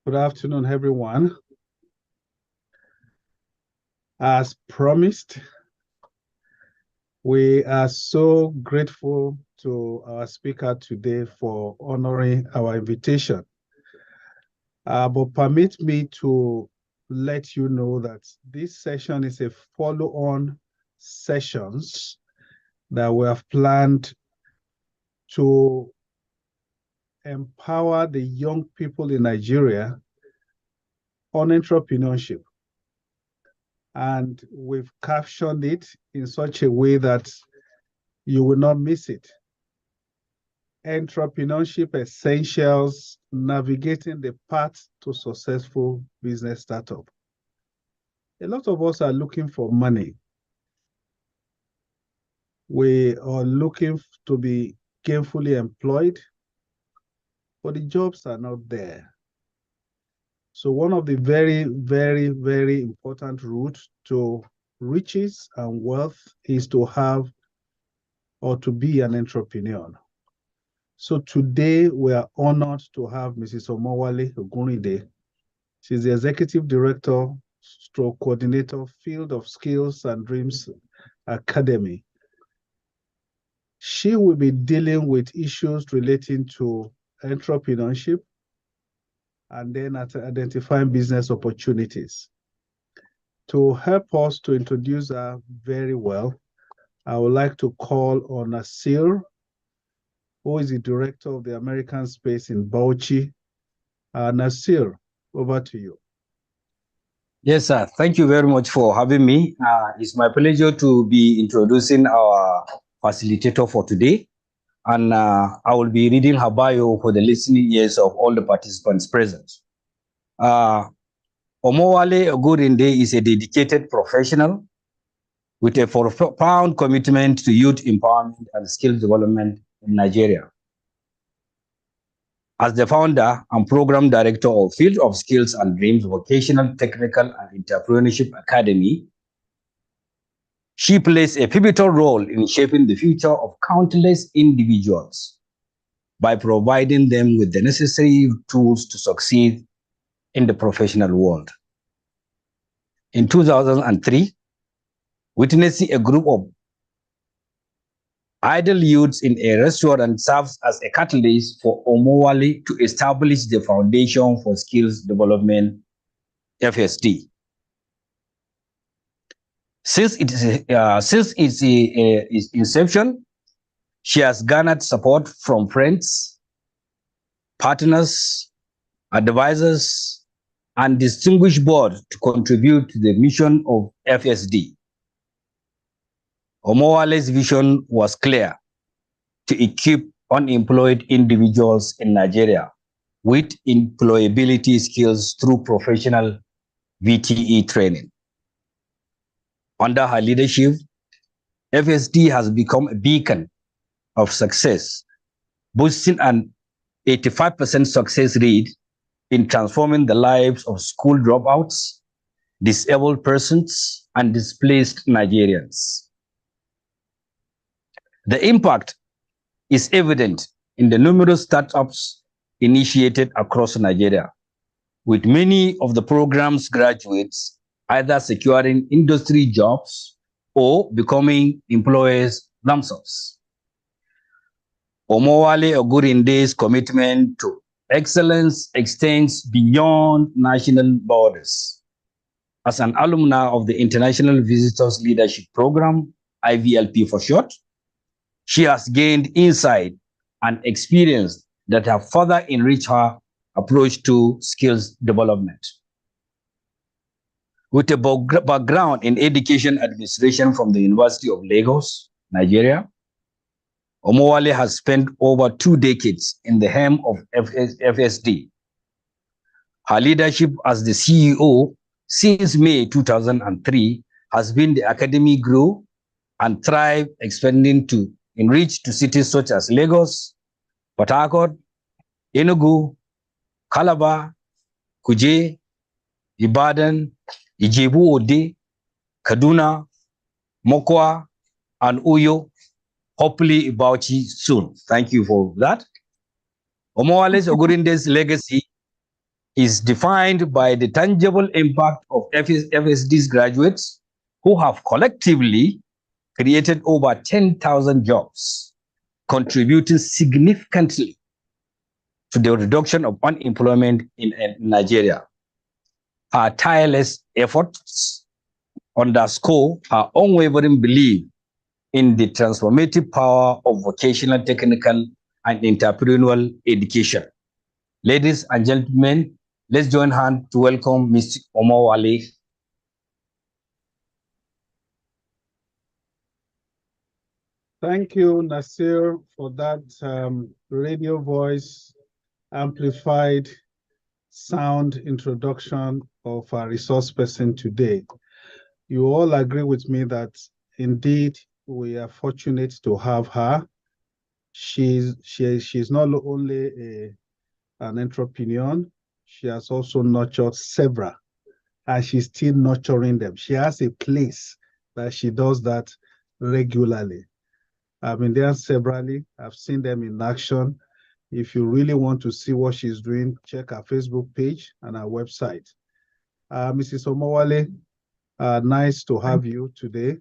Good afternoon, everyone. As promised, we are so grateful to our speaker today for honoring our invitation. But permit me to let you know that this session is a follow-on sessions that we have planned to empower the young people in Nigeria on entrepreneurship. And we've captioned it in such a way that you will not miss it. Entrepreneurship Essentials, Navigating the Path to Successful Business Startup. A lot of us are looking for money. We are looking to be gainfully employed, but the jobs are not there. So one of the very, very, very important routes to riches and wealth is to have or to be an entrepreneur. So today we are honored to have Mrs. Omowale Ogunrinde. She's the Executive Director, Stroke Coordinator, Field of Skills and Dreams Academy. She will be dealing with issues relating to entrepreneurship and then identifying business opportunities. To help us to introduce her very well, I would like to call on Nasir, who is the Director of the American Space in Bauchi. Nasir, over to you. Yes, sir. Thank you very much for having me. It's my pleasure to be introducing our facilitator for today. And I will be reading her bio for the listening ears of all the participants present. Omowale Ogunrinde is a dedicated professional with a profound commitment to youth empowerment and skill development in Nigeria. As the founder and program director of Field of Skills and Dreams Vocational, Technical and Entrepreneurship Academy, she plays a pivotal role in shaping the future of countless individuals by providing them with the necessary tools to succeed in the professional world. In 2003, witnessing a group of idle youths in a restaurant serves as a catalyst for Omowale to establish the Foundation for Skills Development, FSD. Since its inception, she has garnered support from friends, partners, advisors, and distinguished board to contribute to the mission of FSD. Omowale's vision was clear: to equip unemployed individuals in Nigeria with employability skills through professional VTE training. Under her leadership, FSD has become a beacon of success, boasting an 85% success rate in transforming the lives of school dropouts, disabled persons, and displaced Nigerians. The impact is evident in the numerous startups initiated across Nigeria, with many of the program's graduates either securing industry jobs or becoming employers themselves. Omowale Ogunrinde's commitment to excellence extends beyond national borders. As an alumna of the International Visitors Leadership Program, IVLP for short, she has gained insight and experience that have further enriched her approach to skills development. With a background in education administration from the University of Lagos, Nigeria, Omowale has spent over 2 decades in the helm of FSD. Her leadership as the CEO since May 2003 has been the academy grow and thrive, expanding to enrich to cities such as Lagos, Port Harcourt, Enugu, Calabar, Kuje, Ibadan, Ijebu Ode, Kaduna, Mokwa, and Uyo, hopefully Bauchi soon. Thank you for that. Omowale Ogunrinde's legacy is defined by the tangible impact of FSD's graduates who have collectively created over 10,000 jobs, contributing significantly to the reduction of unemployment in Nigeria. Her tireless efforts underscore her unwavering belief in the transformative power of vocational, technical, and entrepreneurial education. Ladies and gentlemen, let's join hands to welcome Ms. Omowale. Thank you, Nasir, for that radio voice amplified sound introduction of our resource person today. You all agree with me that indeed we are fortunate to have her. She's not only an entrepreneur, she has also nurtured several, and she's still nurturing them. She has a place that she does that regularly. I've been there severally. I've seen them in action. If you really want to see what she's doing, check our Facebook page and our website. Mrs. Omowale, nice to have you today.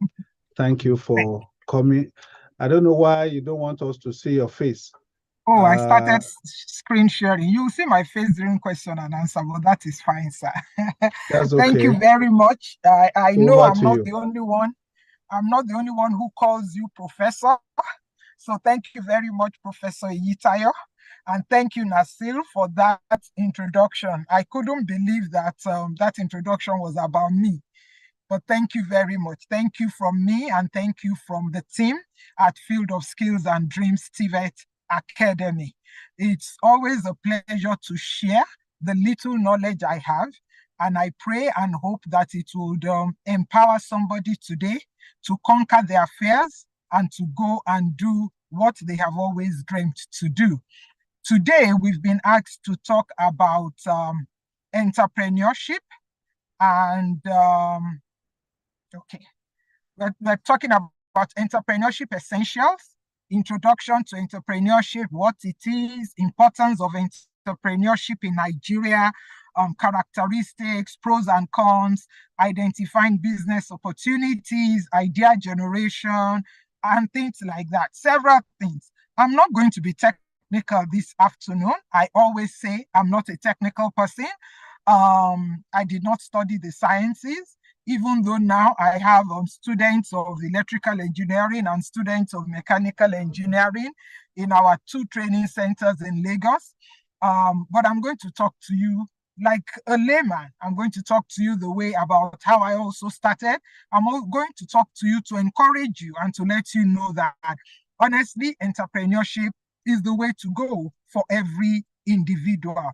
Thank you for coming. I don't know why you don't want us to see your face. Oh, I started screen sharing. You see my face during question and answer, but that is fine, sir. That's okay. Thank you very much. I know Over I'm to not you. the only one. I'm not the only one who calls you professor. So thank you very much, Professor Iyitayo. And thank you, Nasir, for that introduction. I couldn't believe that that introduction was about me. But thank you very much. Thank you from me, and thank you from the team at Field of Skills and Dreams TVET Academy. It's always a pleasure to share the little knowledge I have, and I pray and hope that it would empower somebody today to conquer their fears and to go and do what they have always dreamed to do. Today, we've been asked to talk about entrepreneurship, and okay, we're talking about entrepreneurship essentials, introduction to entrepreneurship, what it is, importance of entrepreneurship in Nigeria, characteristics, pros and cons, identifying business opportunities, idea generation, and things like that. Several things. I'm not going to be technical this afternoon. I always say I'm not a technical person. I did not study the sciences, even though now I have students of electrical engineering and students of mechanical engineering in our 2 training centers in Lagos. But I'm going to talk to you like a layman. I'm going to talk to you the way about how I also started. I'm going to talk to you to encourage you and to let you know that honestly, entrepreneurship is the way to go for every individual.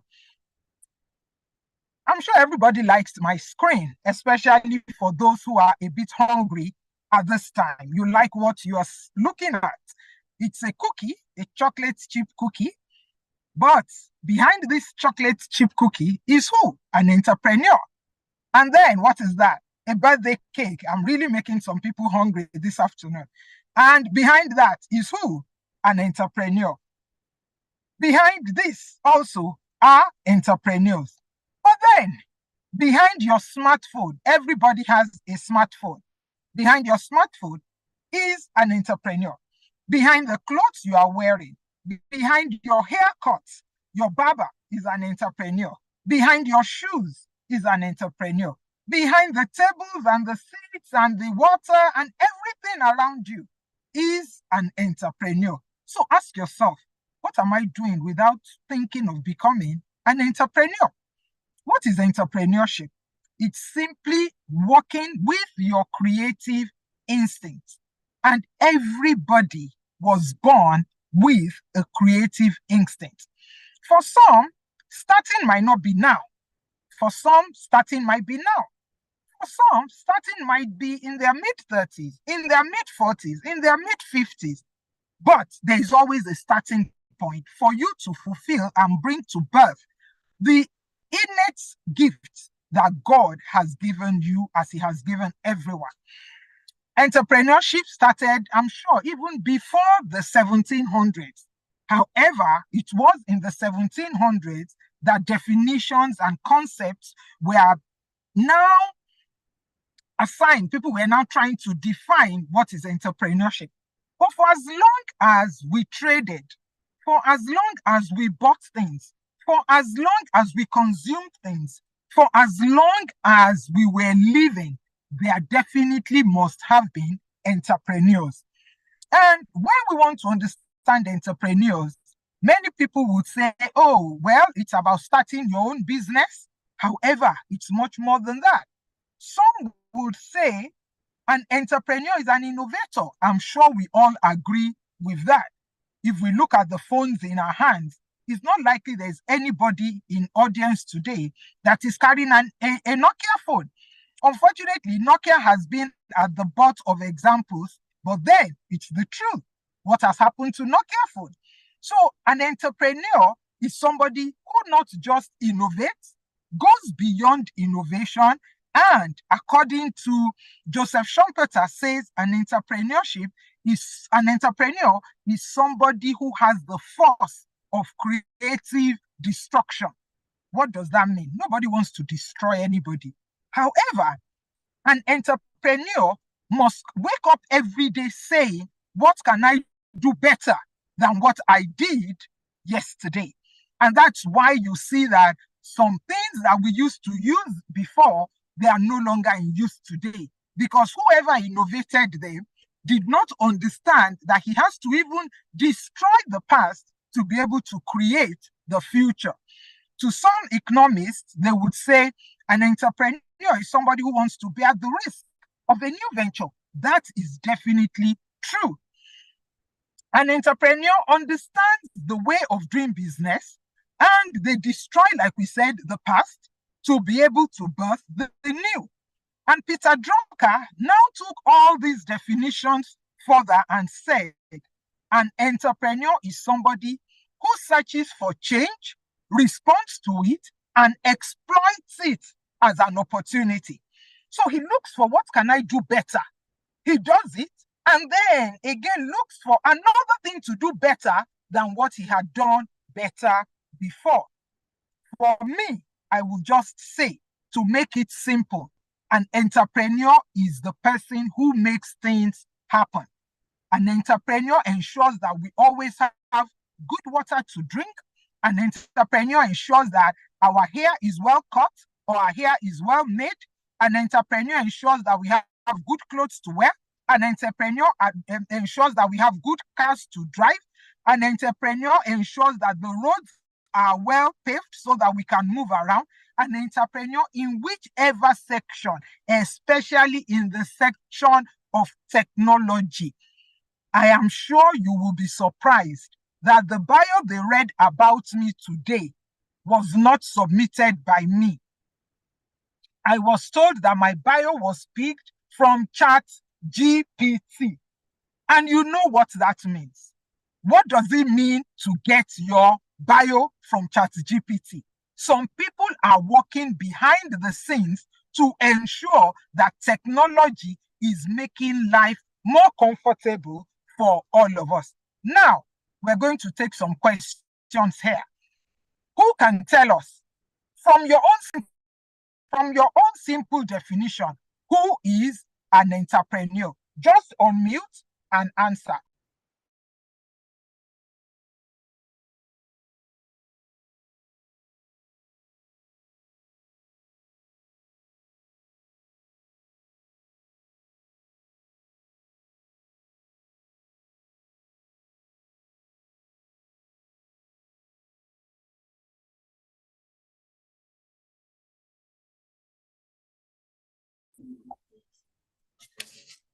I'm sure everybody likes my screen, especially for those who are a bit hungry at this time. You like what you are looking at. It's a cookie, a chocolate chip cookie. But behind this chocolate chip cookie is who? An entrepreneur. And then what is that? A birthday cake. I'm really making some people hungry this afternoon. And behind that is who? An entrepreneur. Behind this also are entrepreneurs. But then, behind your smartphone, everybody has a smartphone. Behind your smartphone is an entrepreneur. Behind the clothes you are wearing, behind your haircut, your barber is an entrepreneur. Behind your shoes is an entrepreneur. Behind the tables and the seats and the water and everything around you is an entrepreneur. So ask yourself, what am I doing without thinking of becoming an entrepreneur? What is entrepreneurship? It's simply working with your creative instincts. And everybody was born with a creative instinct. For some, starting might not be now. For some, starting might be now. For some, starting might be in their mid-30s, in their mid-40s, in their mid-50s. But there is always a starting point for you to fulfill and bring to birth the innate gift that God has given you as he has given everyone. Entrepreneurship started, I'm sure, even before the 1700s. However, it was in the 1700s that definitions and concepts were now assigned. People were now trying to define what is entrepreneurship. But for as long as we traded, for as long as we bought things, for as long as we consumed things, for as long as we were living, there definitely must have been entrepreneurs. And when we want to understand entrepreneurs, many people would say, oh, well, it's about starting your own business. However, it's much more than that. Some would say an entrepreneur is an innovator. I'm sure we all agree with that. If we look at the phones in our hands, it's not likely there's anybody in audience today that is carrying a Nokia phone. Unfortunately, Nokia has been at the butt of examples, but then it's the truth. What has happened to Nokia phone? So an entrepreneur is somebody who not just innovates, goes beyond innovation, and according to Joseph Schumpeter says an entrepreneur is somebody who has the force of creative destruction. What does that mean? Nobody wants to destroy anybody. However, an entrepreneur must wake up every day saying, what can I do better than what I did yesterday? And that's why you see that some things that we used to use before, they are no longer in use today. Because whoever innovated them did not understand that he has to even destroy the past to be able to create the future. To some economists, they would say an entrepreneur is somebody who wants to bear the risk of a new venture. That is definitely true. An entrepreneur understands the way of doing business, and they destroy, like we said, the past to be able to birth the new. And Peter Drucker now took all these definitions further and said, an entrepreneur is somebody who searches for change, responds to it, and exploits it as an opportunity. So he looks for what can I do better? He does it, and then again looks for another thing to do better than what he had done better before. For me, I will just say, to make it simple, an entrepreneur is the person who makes things happen. An entrepreneur ensures that we always have good water to drink. An entrepreneur ensures that our hair is well cut or our hair is well made. An entrepreneur ensures that we have good clothes to wear. An entrepreneur ensures that we have good cars to drive. An entrepreneur ensures that the roads are well paved so that we can move around. An entrepreneur in whichever section, especially in the section of technology. I am sure you will be surprised that the bio they read about me today was not submitted by me. I was told that my bio was picked from ChatGPT. And you know what that means. What does it mean to get your bio from ChatGPT? Some people are working behind the scenes to ensure that technology is making life more comfortable for all of us. Now, we're going to take some questions here. Who can tell us, from your own simple definition, who is an entrepreneur? Just unmute and answer.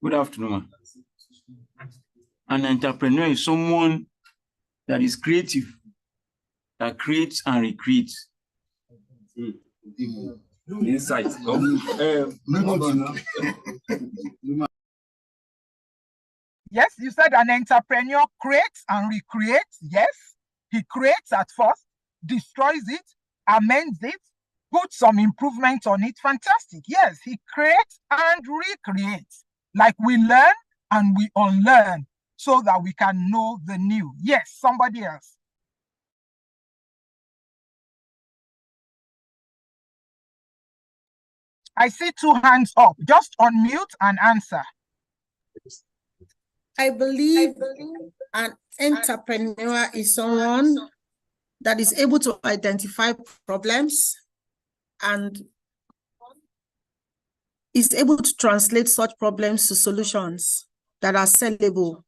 Good afternoon. An entrepreneur is someone that is creative, that creates and recreates. Insight. Yes, you said an entrepreneur creates and recreates. Yes, he creates at first, destroys it, amends it, puts some improvement on it. Fantastic. Yes, he creates and recreates. Like we learn and we unlearn so that we can know the new. Yes, somebody else. I see 2 hands up. Just unmute and answer. I believe an entrepreneur is someone that is able to identify problems and is able to translate such problems to solutions that are sellable.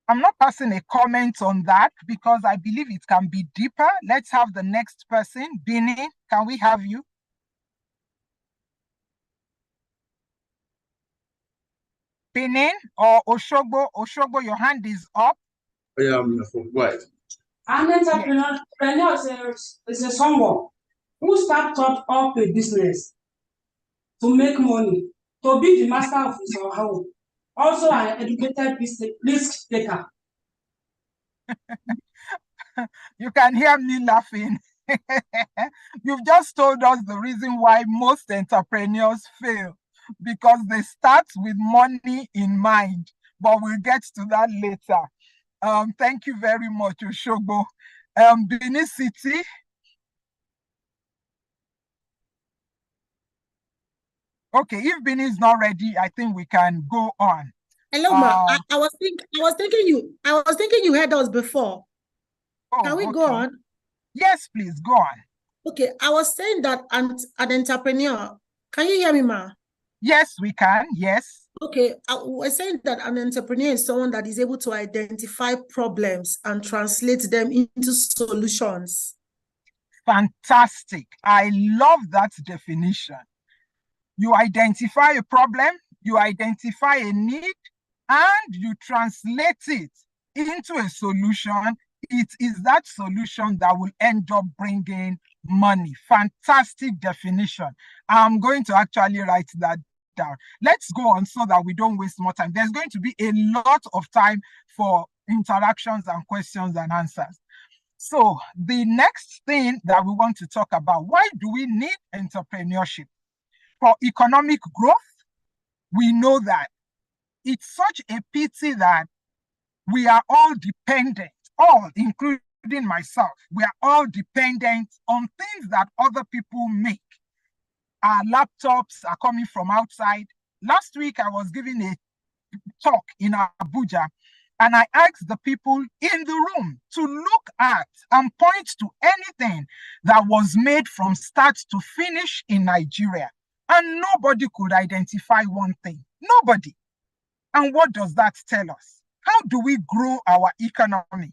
I'm not passing a comment on that because I believe it can be deeper. Let's have the next person. Bini, can we have you? Bini or Oshogbo? Oshogbo, your hand is up. Right. An entrepreneur is someone who starts up a business to make money, to be the master of his or her home. Also an educated risk taker. You can hear me laughing. You've just told us the reason why most entrepreneurs fail, because they start with money in mind, but we'll get to that later. Thank you very much, Oshogbo. Benin City. Okay, if Benin is not ready, I think we can go on. Hello, ma. I was thinking you heard us before. Can we go on? Yes, please go on. Okay, I was saying that an entrepreneur. Can you hear me, ma? Yes, we can. Yes. Okay, I was saying that an entrepreneur is someone that is able to identify problems and translate them into solutions. Fantastic. I love that definition. You identify a problem, you identify a need, and you translate it into a solution. It is that solution that will end up bringing money. Fantastic definition. I'm going to actually write that down. Let's go on so that we don't waste more time. There's going to be a lot of time for interactions and questions and answers. So the next thing that we want to talk about, why do we need entrepreneurship? For economic growth, we know that it's such a pity that we are all dependent, all, including myself, we are all dependent on things that other people make. Our laptops are coming from outside. Last week, I was giving a talk in Abuja, and I asked the people in the room to look at and point to anything that was made from start to finish in Nigeria. And nobody could identify one thing. Nobody. And what does that tell us? How do we grow our economy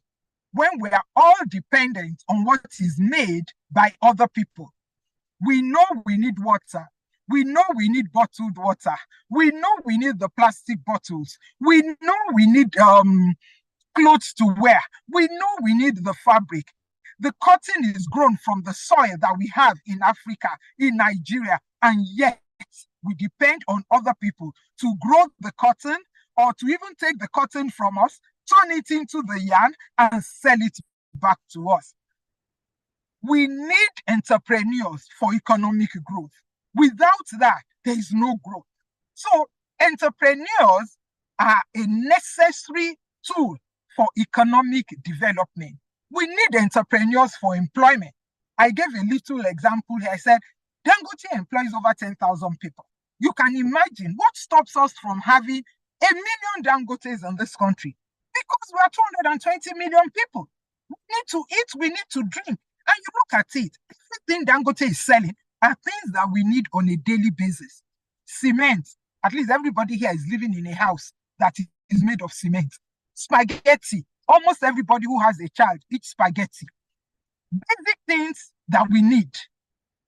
when we are all dependent on what is made by other people? We know we need water. We know we need bottled water. We know we need the plastic bottles. We know we need clothes to wear. We know we need the fabric. The cotton is grown from the soil that we have in Africa, in Nigeria, and yet we depend on other people to grow the cotton or to even take the cotton from us, turn it into the yarn, and sell it back to us. We need entrepreneurs for economic growth. Without that, there is no growth. So entrepreneurs are a necessary tool for economic development. We need entrepreneurs for employment. I gave a little example here. I said, Dangote employs over 10,000 people. You can imagine what stops us from having 1 million Dangotes in this country, because we are 220 million people. We need to eat, we need to drink. And you look at it, everything Dangote is selling are things that we need on a daily basis. Cement, at least everybody here is living in a house that is made of cement. Spaghetti, almost everybody who has a child eats spaghetti. Basic things that we need.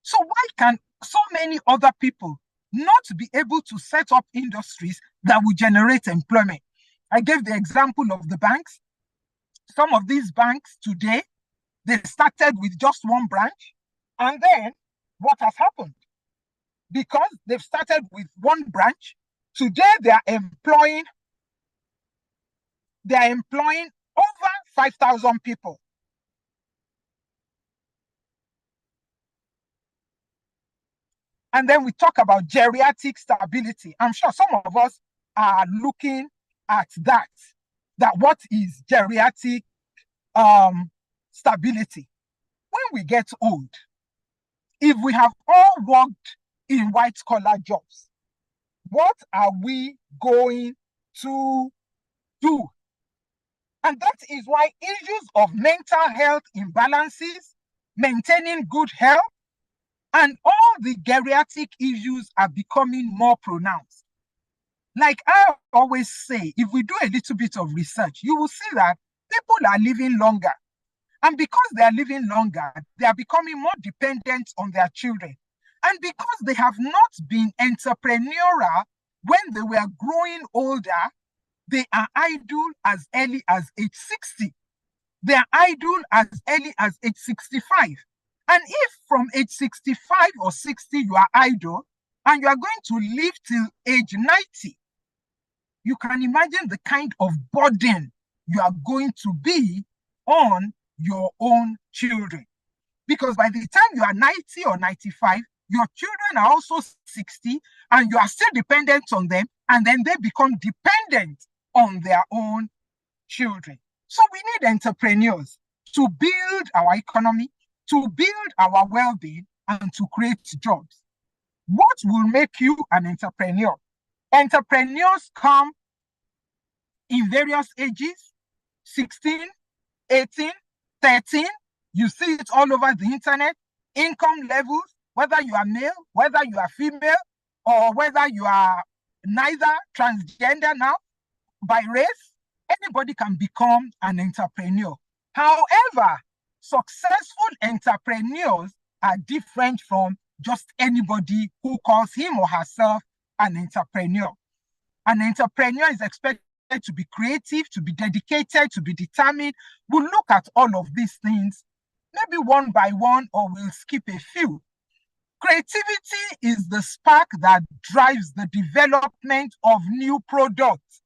So why can so many other people not be able to set up industries that will generate employment? I gave the example of the banks. Some of these banks today, they started with just one branch, and then what has happened? Because they've started with one branch, today they are employing they are employing over 5,000 people. And then we talk about geriatric stability. I'm sure some of us are looking at that what is geriatric stability. When we get old, if we have all worked in white-collar jobs, what are we going to do? And that is why issues of mental health imbalances, maintaining good health, and all the geriatric issues are becoming more pronounced. Like I always say, if we do a little bit of research, you will see that people are living longer. And because they are living longer, they are becoming more dependent on their children. And because they have not been entrepreneurial when they were growing older, they are idle as early as age 60. They are idle as early as age 65. And if from age 65 or 60 you are idle and you are going to live till age 90, you can imagine the kind of burden you are going to be on your own children. Because by the time you are 90 or 95, your children are also 60 and you are still dependent on them, and then they become dependent on their own children. So we need entrepreneurs to build our economy, to build our well-being, and to create jobs. What will make you an entrepreneur? Entrepreneurs come in various ages, 16, 18, 13. You see it all over the internet. Income levels, whether you are male, whether you are female, or whether you are neither, transgender now, by race, anybody can become an entrepreneur. However, successful entrepreneurs are different from just anybody who calls him or herself an entrepreneur. An entrepreneur is expected to be creative, to be dedicated, to be determined. We'll look at all of these things, maybe one by one, or we'll skip a few. Creativity is the spark that drives the development of new products.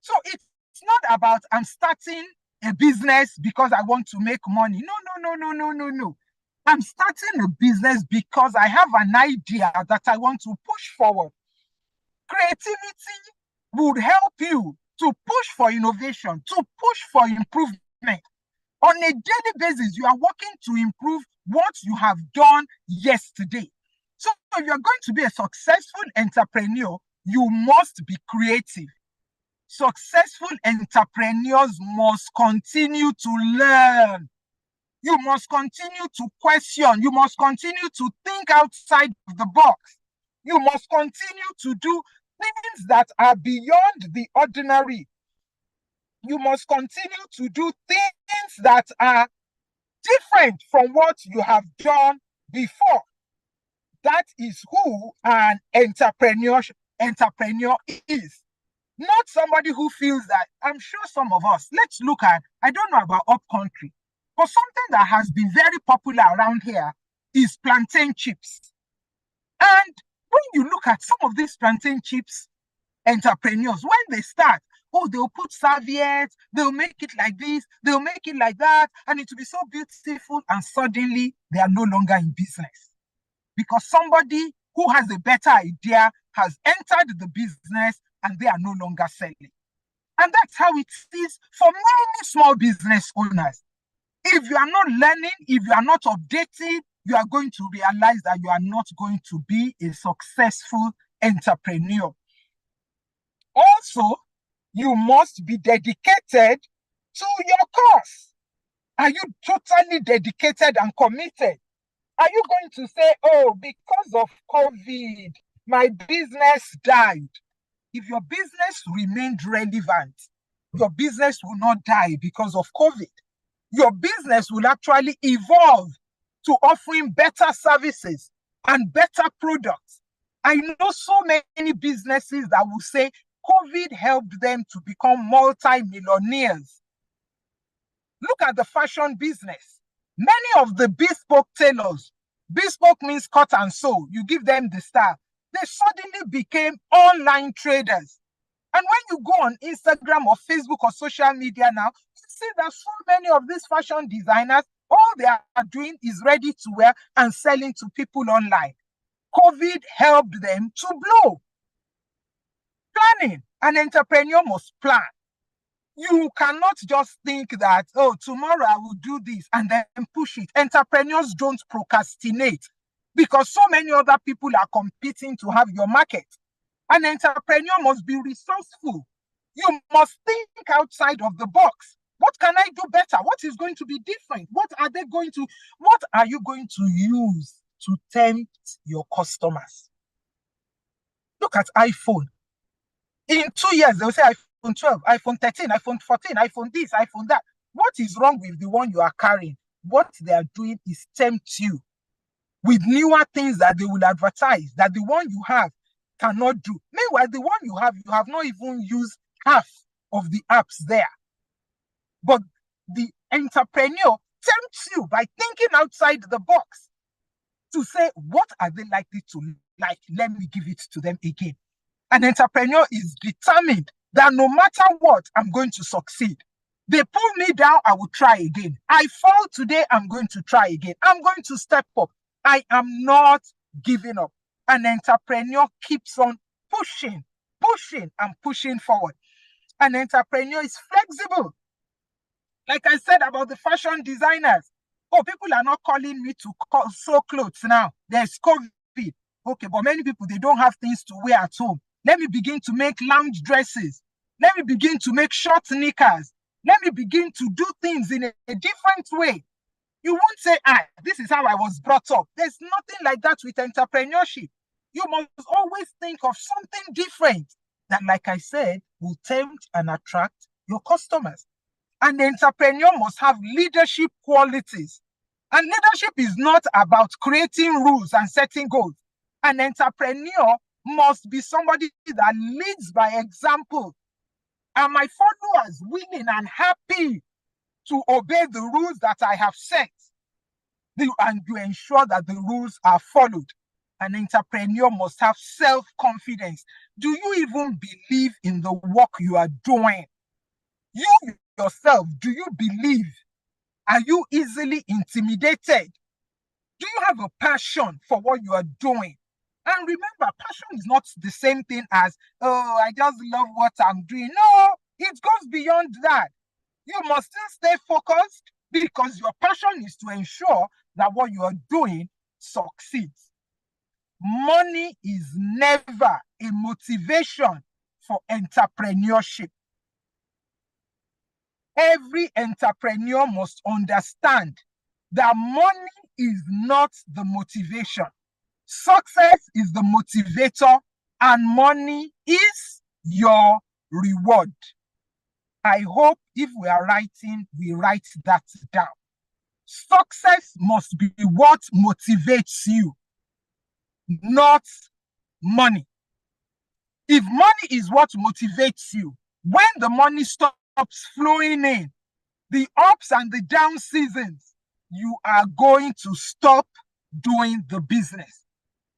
So it's not about I'm starting a business because I want to make money. No. I'm starting a business because I have an idea that I want to push forward. Creativity would help you to push for innovation, to push for improvement. On a daily basis, you are working to improve what you have done yesterday. So if you're going to be a successful entrepreneur, you must be creative. Successful entrepreneurs must continue to learn. You must continue to question. You must continue to think outside of the box. You must continue to do things that are beyond the ordinary. You must continue to do things that are different from what you have done before. That is who an entrepreneur is. Not somebody who feels that, I'm sure some of us, let's look at, I don't know about up country, but something that has been very popular around here is plantain chips. And when you look at some of these plantain chips entrepreneurs, when they start, they'll put serviettes, they'll make it like this, they'll make it like that, and it will be so beautiful, and suddenly they are no longer in business. Because somebody who has a better idea has entered the business and they are no longer selling. And that's how it is for many small business owners. If you are not learning, if you are not updated, you are going to realize that you are not going to be a successful entrepreneur. Also, you must be dedicated to your cause. Are you totally dedicated and committed? Are you going to say, because of COVID, my business died? If your business remained relevant, your business will not die because of COVID. Your business will actually evolve to offering better services and better products. I know so many businesses that will say COVID helped them to become multi-millionaires. Look at the fashion business. Many of the bespoke tailors, bespoke means cut and sew, you give them the style, they suddenly became online traders. And when you go on Instagram or Facebook or social media now, you see that so many of these fashion designers, all they are doing is ready to wear and selling to people online. COVID helped them to blow. Planning. An entrepreneur must plan. You cannot just think that, oh, tomorrow I will do this and then push it. Entrepreneurs don't procrastinate because so many other people are competing to have your market. An entrepreneur must be resourceful. You must think outside of the box. What can I do better? What is going to be different? What are you going to use to tempt your customers? Look at iPhone. In 2 years, they'll say iPhone 12, iPhone 13, iPhone 14, iPhone this, iPhone that. What is wrong with the one you are carrying? What they are doing is tempt you with newer things that they will advertise that the one you have cannot do. Meanwhile, the one you have not even used half of the apps there. But the entrepreneur tempts you by thinking outside the box to say, what are they likely to like? Let me give it to them again. An entrepreneur is determined that no matter what, I'm going to succeed. They pull me down, I will try again. I fall today, I'm going to try again. I'm going to step up. I am not giving up. An entrepreneur keeps on pushing and pushing forward. An entrepreneur is flexible. Like I said about the fashion designers. Oh, people are not calling me to sew clothes now. There's COVID. Okay, but many people, they don't have things to wear at home. Let me begin to make lounge dresses. Let me begin to make short knickers. Let me begin to do things in a different way. You won't say, this is how I was brought up. There's nothing like that with entrepreneurship. You must always think of something different that, like I said, will tempt and attract your customers. An entrepreneur must have leadership qualities. And leadership is not about creating rules and setting goals. An entrepreneur must be somebody that leads by example. Are my followers willing and happy to obey the rules that I have set? And to ensure that the rules are followed. An entrepreneur must have self-confidence. Do you even believe in the work you are doing? You yourself, do you believe? Are you easily intimidated? Do you have a passion for what you are doing? And remember, passion is not the same thing as, oh, I just love what I'm doing. No, it goes beyond that. You must still stay focused because your passion is to ensure that what you are doing succeeds. Money is never a motivation for entrepreneurship. Every entrepreneur must understand that money is not the motivation. Success is the motivator, and money is your reward. I hope if we are writing, we write that down. Success must be what motivates you, not money. If money is what motivates you, when the money stops flowing in, the ups and the down seasons, you are going to stop doing the business.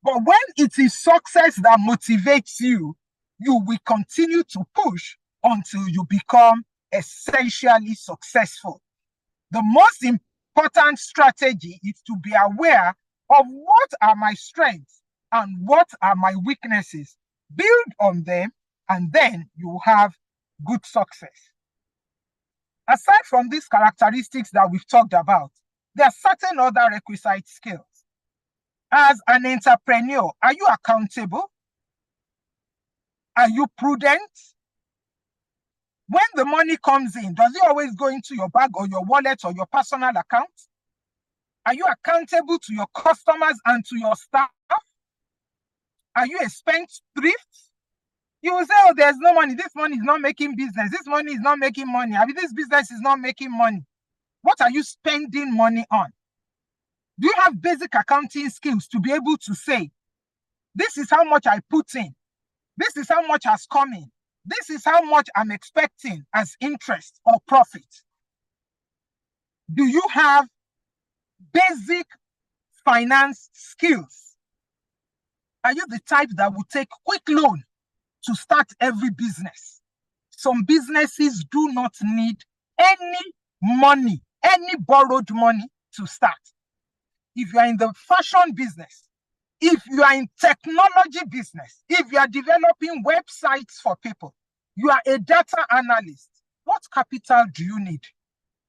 But when it is success that motivates you, you will continue to push until you become essentially successful. The most important strategy is to be aware of what are my strengths and what are my weaknesses. Build on them, and then you have good success. Aside from these characteristics that we've talked about, there are certain other requisite skills. As an entrepreneur, are you accountable? Are you prudent? When the money comes in, does it always go into your bag or your wallet or your personal account? Are you accountable to your customers and to your staff? Are you a spendthrift? You will say, oh, there's no money. This money is not making business. This money is not making money. I mean, this business is not making money. What are you spending money on? Do you have basic accounting skills to be able to say, this is how much I put in. This is how much has come in. This is how much I'm expecting as interest or profit. Do you have basic finance skills? Are you the type that will take quick loan to start every business. Some businesses do not need any money, any borrowed money to start. If you are in the fashion business, if you are in technology business, if you are developing websites for people, you are a data analyst, what capital do you need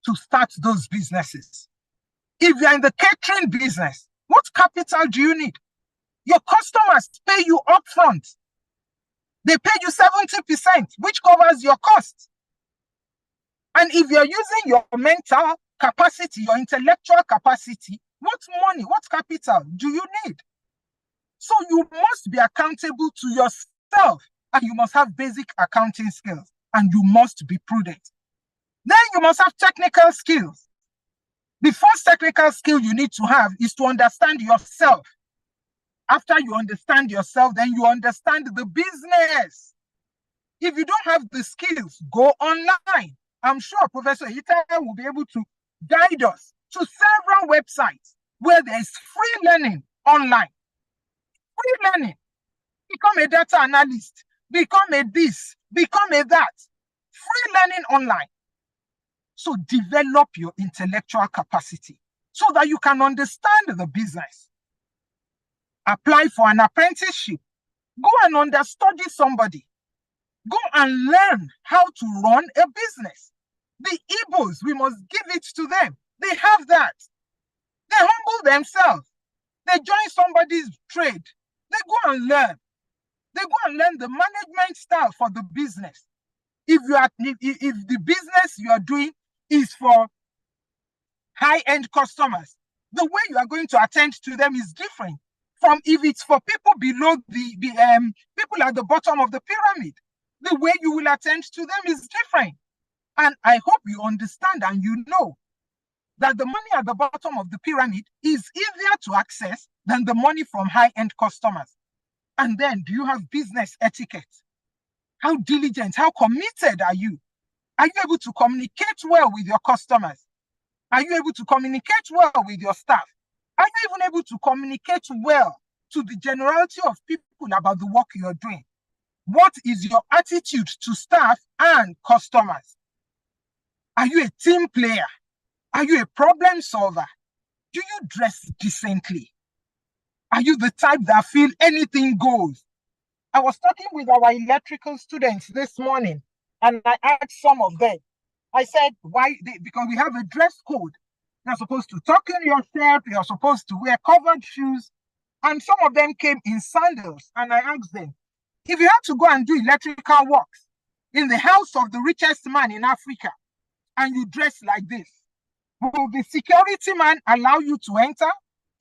to start those businesses? If you are in the catering business, what capital do you need? Your customers pay you upfront. They pay you 70%, which covers your costs. And if you're using your mental capacity, your intellectual capacity, what money, what capital do you need? So you must be accountable to yourself, and you must have basic accounting skills, and you must be prudent. Then you must have technical skills. The first technical skill you need to have is to understand yourself. After you understand yourself, then you understand the business. If you don't have the skills, go online. I'm sure Professor Itaya will be able to guide us to several websites where there is free learning online. Free learning. Become a data analyst. Become a this. Become a that. Free learning online. So develop your intellectual capacity so that you can understand the business. Apply for an apprenticeship. Go and understudy somebody. Go and learn how to run a business. The Igbos, we must give it to them. They have that. They humble themselves. They join somebody's trade. They go and learn. They go and learn the management style for the business. If the business you are doing is for high-end customers, the way you are going to attend to them is different from if it's for people below the people at the bottom of the pyramid. The way you will attend to them is different. And I hope you understand and you know that the money at the bottom of the pyramid is easier to access than the money from high-end customers. And then, do you have business etiquette? How diligent, how committed are you? Are you able to communicate well with your customers? Are you able to communicate well with your staff? Are you even able to communicate well to the generality of people about the work you're doing? What is your attitude to staff and customers? Are you a team player? Are you a problem solver? Do you dress decently? Are you the type that feel anything goes? I was talking with our electrical students this morning, and I asked some of them. I said, why? Because we have a dress code. You're supposed to tuck in your shirt. You're supposed to wear covered shoes. And some of them came in sandals. And I asked them, if you had to go and do electrical works in the house of the richest man in Africa, and you dress like this, will the security man allow you to enter,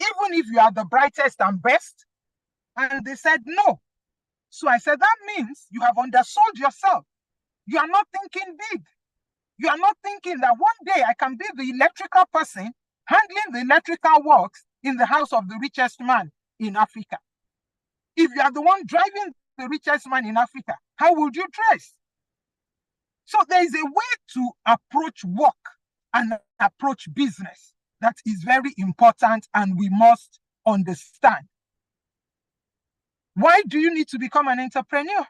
even if you are the brightest and best? And they said no. So I said, that means you have undersold yourself. You are not thinking big. You are not thinking that one day I can be the electrical person handling the electrical works in the house of the richest man in Africa. If you are the one driving the richest man in Africa, how would you dress? So there is a way to approach work and approach business that is very important, and we must understand. Why do you need to become an entrepreneur?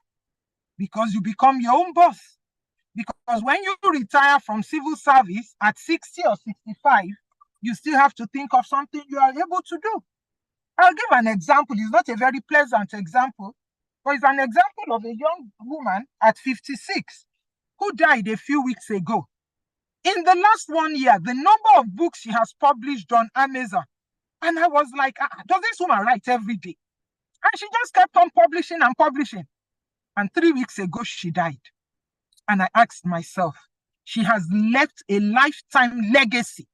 Because you become your own boss. Because when you retire from civil service at 60 or 65, you still have to think of something you are able to do. I'll give an example. It's not a very pleasant example, but it's an example of a young woman at 56 who died a few weeks ago. In the last 1 year, the number of books she has published on Amazon, and I was like, does this woman write every day? And she just kept on publishing and publishing. And 3 weeks ago, she died. And I asked myself, she has left a lifetime legacy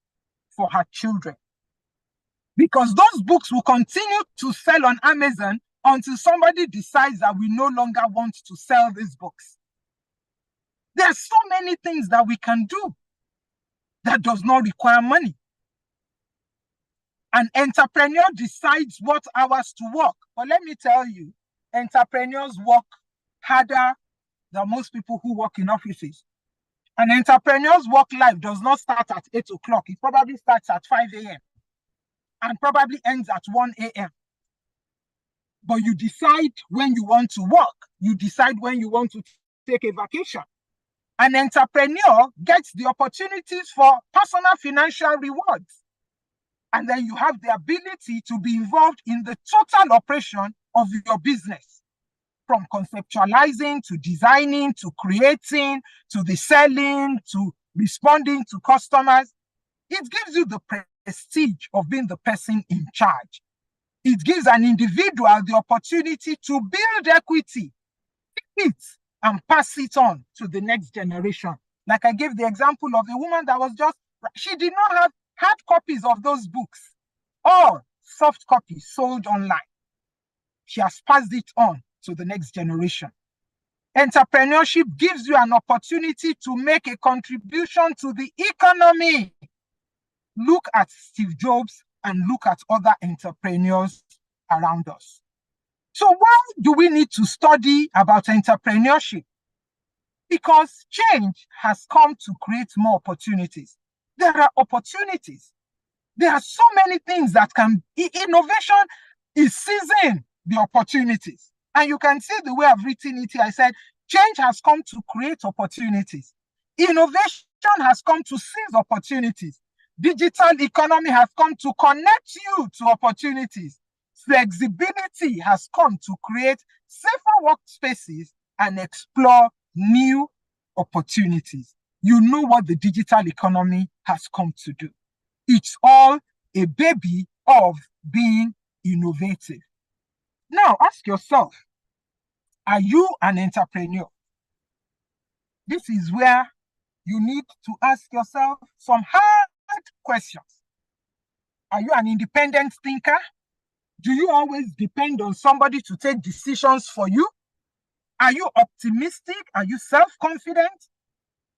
for her children. Because those books will continue to sell on Amazon until somebody decides that we no longer want to sell these books. There are so many things that we can do that does not require money. An entrepreneur decides what hours to work. But let me tell you, entrepreneurs work harder than most people who work in offices. An entrepreneur's work life does not start at 8 o'clock. It probably starts at 5 a.m. and probably ends at 1 a.m. but you decide when you want to work. You decide when you want to take a vacation. An entrepreneur gets the opportunities for personal financial rewards. And then you have the ability to be involved in the total operation of your business, from conceptualizing to designing to creating to the selling to responding to customers. It gives you the prestige of being the person in charge. It gives an individual the opportunity to build equity, it, and pass it on to the next generation. Like I gave the example of a woman that was just, she did not have hard copies of those books, or soft copies sold online. She has passed it on to the next generation. Entrepreneurship gives you an opportunity to make a contribution to the economy. Look at Steve Jobs and look at other entrepreneurs around us. So why do we need to study about entrepreneurship? Because change has come to create more opportunities. There are opportunities. There are so many things that can, innovation is seizing the opportunities. And you can see the way I've written it here. I said, change has come to create opportunities. Innovation has come to seize opportunities. Digital economy has come to connect you to opportunities. Flexibility has come to create safer workspaces and explore new opportunities. You know what the digital economy has come to do. It's all a baby of being innovative. Now, ask yourself, are you an entrepreneur? This is where you need to ask yourself some hard questions. Are you an independent thinker? Do you always depend on somebody to take decisions for you? Are you optimistic? Are you self-confident?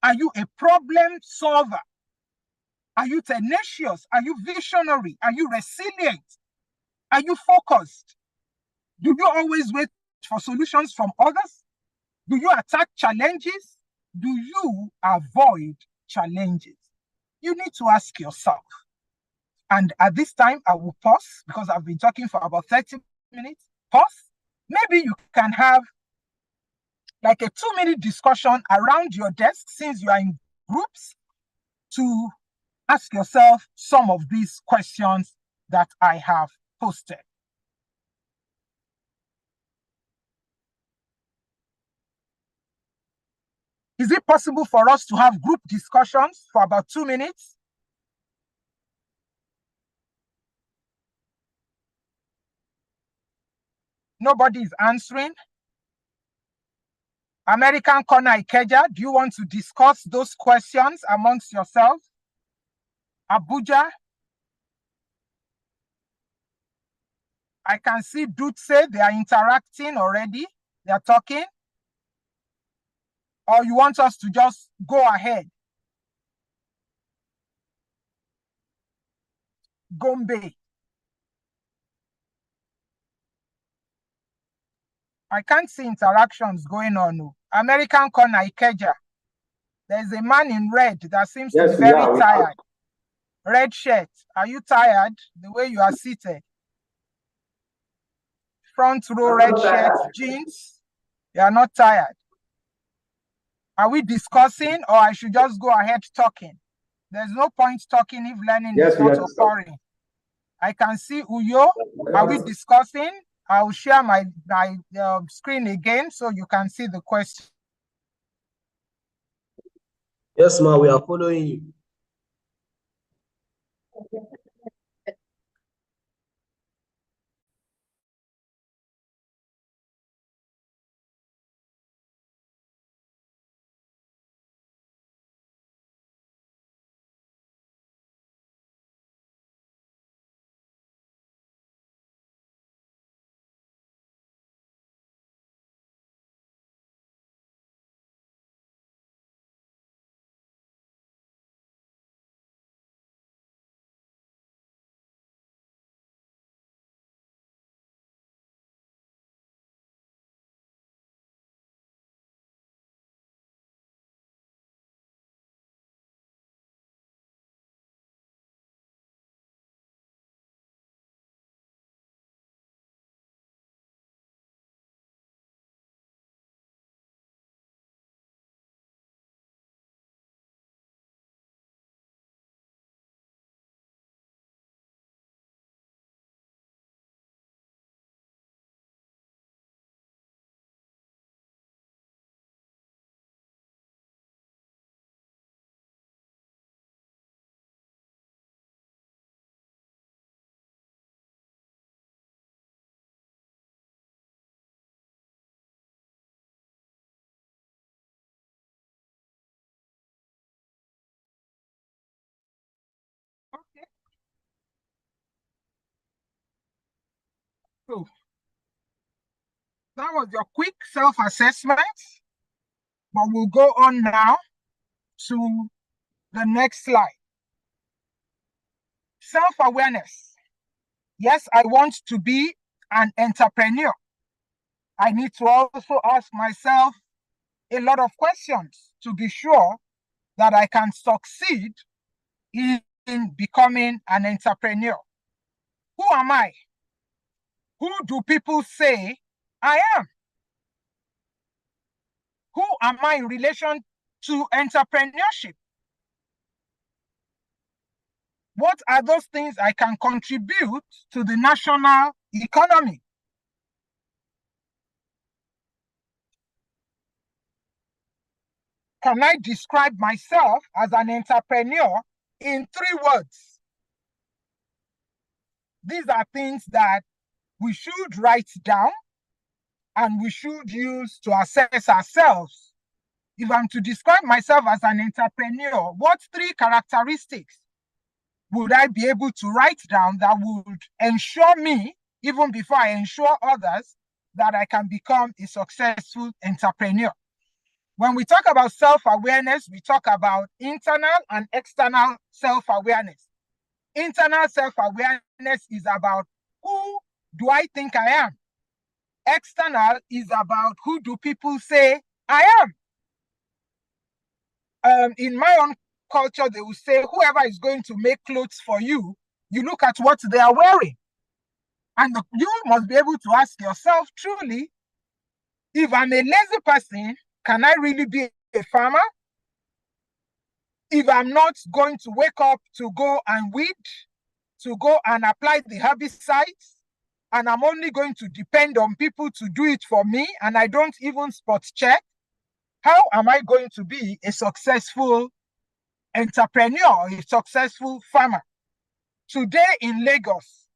Are you a problem solver? Are you tenacious? Are you visionary? Are you resilient? Are you focused? Do you always wait for solutions from others? Do you attack challenges? Do you avoid challenges? You need to ask yourself. And at this time, I will pause because I've been talking for about 30 minutes. Pause. Maybe you can have like a 2-minute discussion around your desk since you are in groups to ask yourself some of these questions that I have posted. Is it possible for us to have group discussions for about 2 minutes? Nobody is answering. American Corner Ikeja, do you want to discuss those questions amongst yourselves? Abuja? I can see Dude say they are interacting already. They are talking. Or you want us to just go ahead? Gombe. I can't see interactions going on. American Corner Ikeja. There's a man in red that seems to be very tired. Red shirt. Are you tired the way you are seated? Front row, red shirt, jeans. You are not tired. Are we discussing or I should just go ahead talking? There's no point talking if learning is not occurring. I can see Uyo. Are we discussing? I will share my screen again so you can see the question. Yes, ma'am, we are following you. So that was your quick self-assessment, but we'll go on now to the next slide. Self-awareness. Yes, I want to be an entrepreneur. I need to also ask myself a lot of questions to be sure that I can succeed in becoming an entrepreneur. Who am I? Who do people say I am? Who am I in relation to entrepreneurship? What are those things I can contribute to the national economy? Can I describe myself as an entrepreneur in 3 words? These are things that we should write down and we should use to assess ourselves. If I'm to describe myself as an entrepreneur, what 3 characteristics would I be able to write down that would ensure me, even before I ensure others, that I can become a successful entrepreneur? When we talk about self-awareness, we talk about internal and external self-awareness. Internal self-awareness is about who do I think I am? External is about who do people say I am? In my own culture, they will say, whoever is going to make clothes for you, you look at what they are wearing. And you must be able to ask yourself, truly, if I'm a lazy person, can I really be a farmer? If I'm not going to wake up to go and weed, to go and apply the herbicides, and I'm only going to depend on people to do it for me, and I don't even spot check, how am I going to be a successful entrepreneur, a successful farmer? Today in Lagos,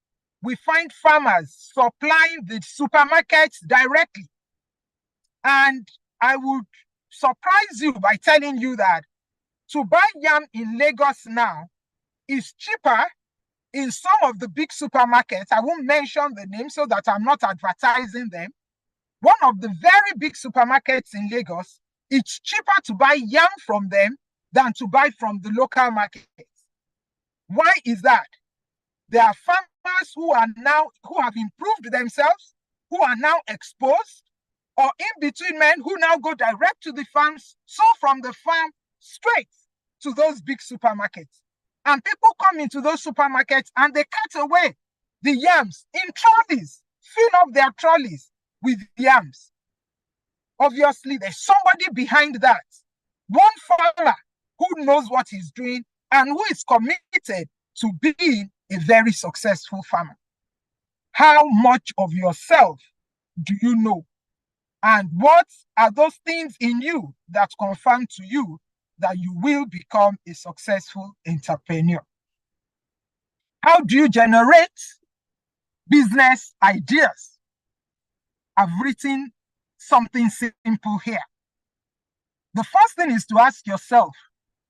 we find farmers supplying the supermarkets directly. And I would surprise you by telling you that to buy yam in Lagos now is cheaper in some of the big supermarkets. I won't mention the name so that I'm not advertising them. One of the very big supermarkets in Lagos, it's cheaper to buy yam from them than to buy from the local markets. Why is that? There are farmers who have improved themselves, who are now exposed, or in-between men who now go direct to the farms, so from the farm straight to those big supermarkets. And people come into those supermarkets and they cut away the yams in trolleys, fill up their trolleys with yams. Obviously, there's somebody behind that. One farmer who knows what he's doing and who is committed to being a very successful farmer. How much of yourself do you know? And what are those things in you that confirm to you that you will become a successful entrepreneur? How do you generate business ideas? I've written something simple here. The first thing is to ask yourself,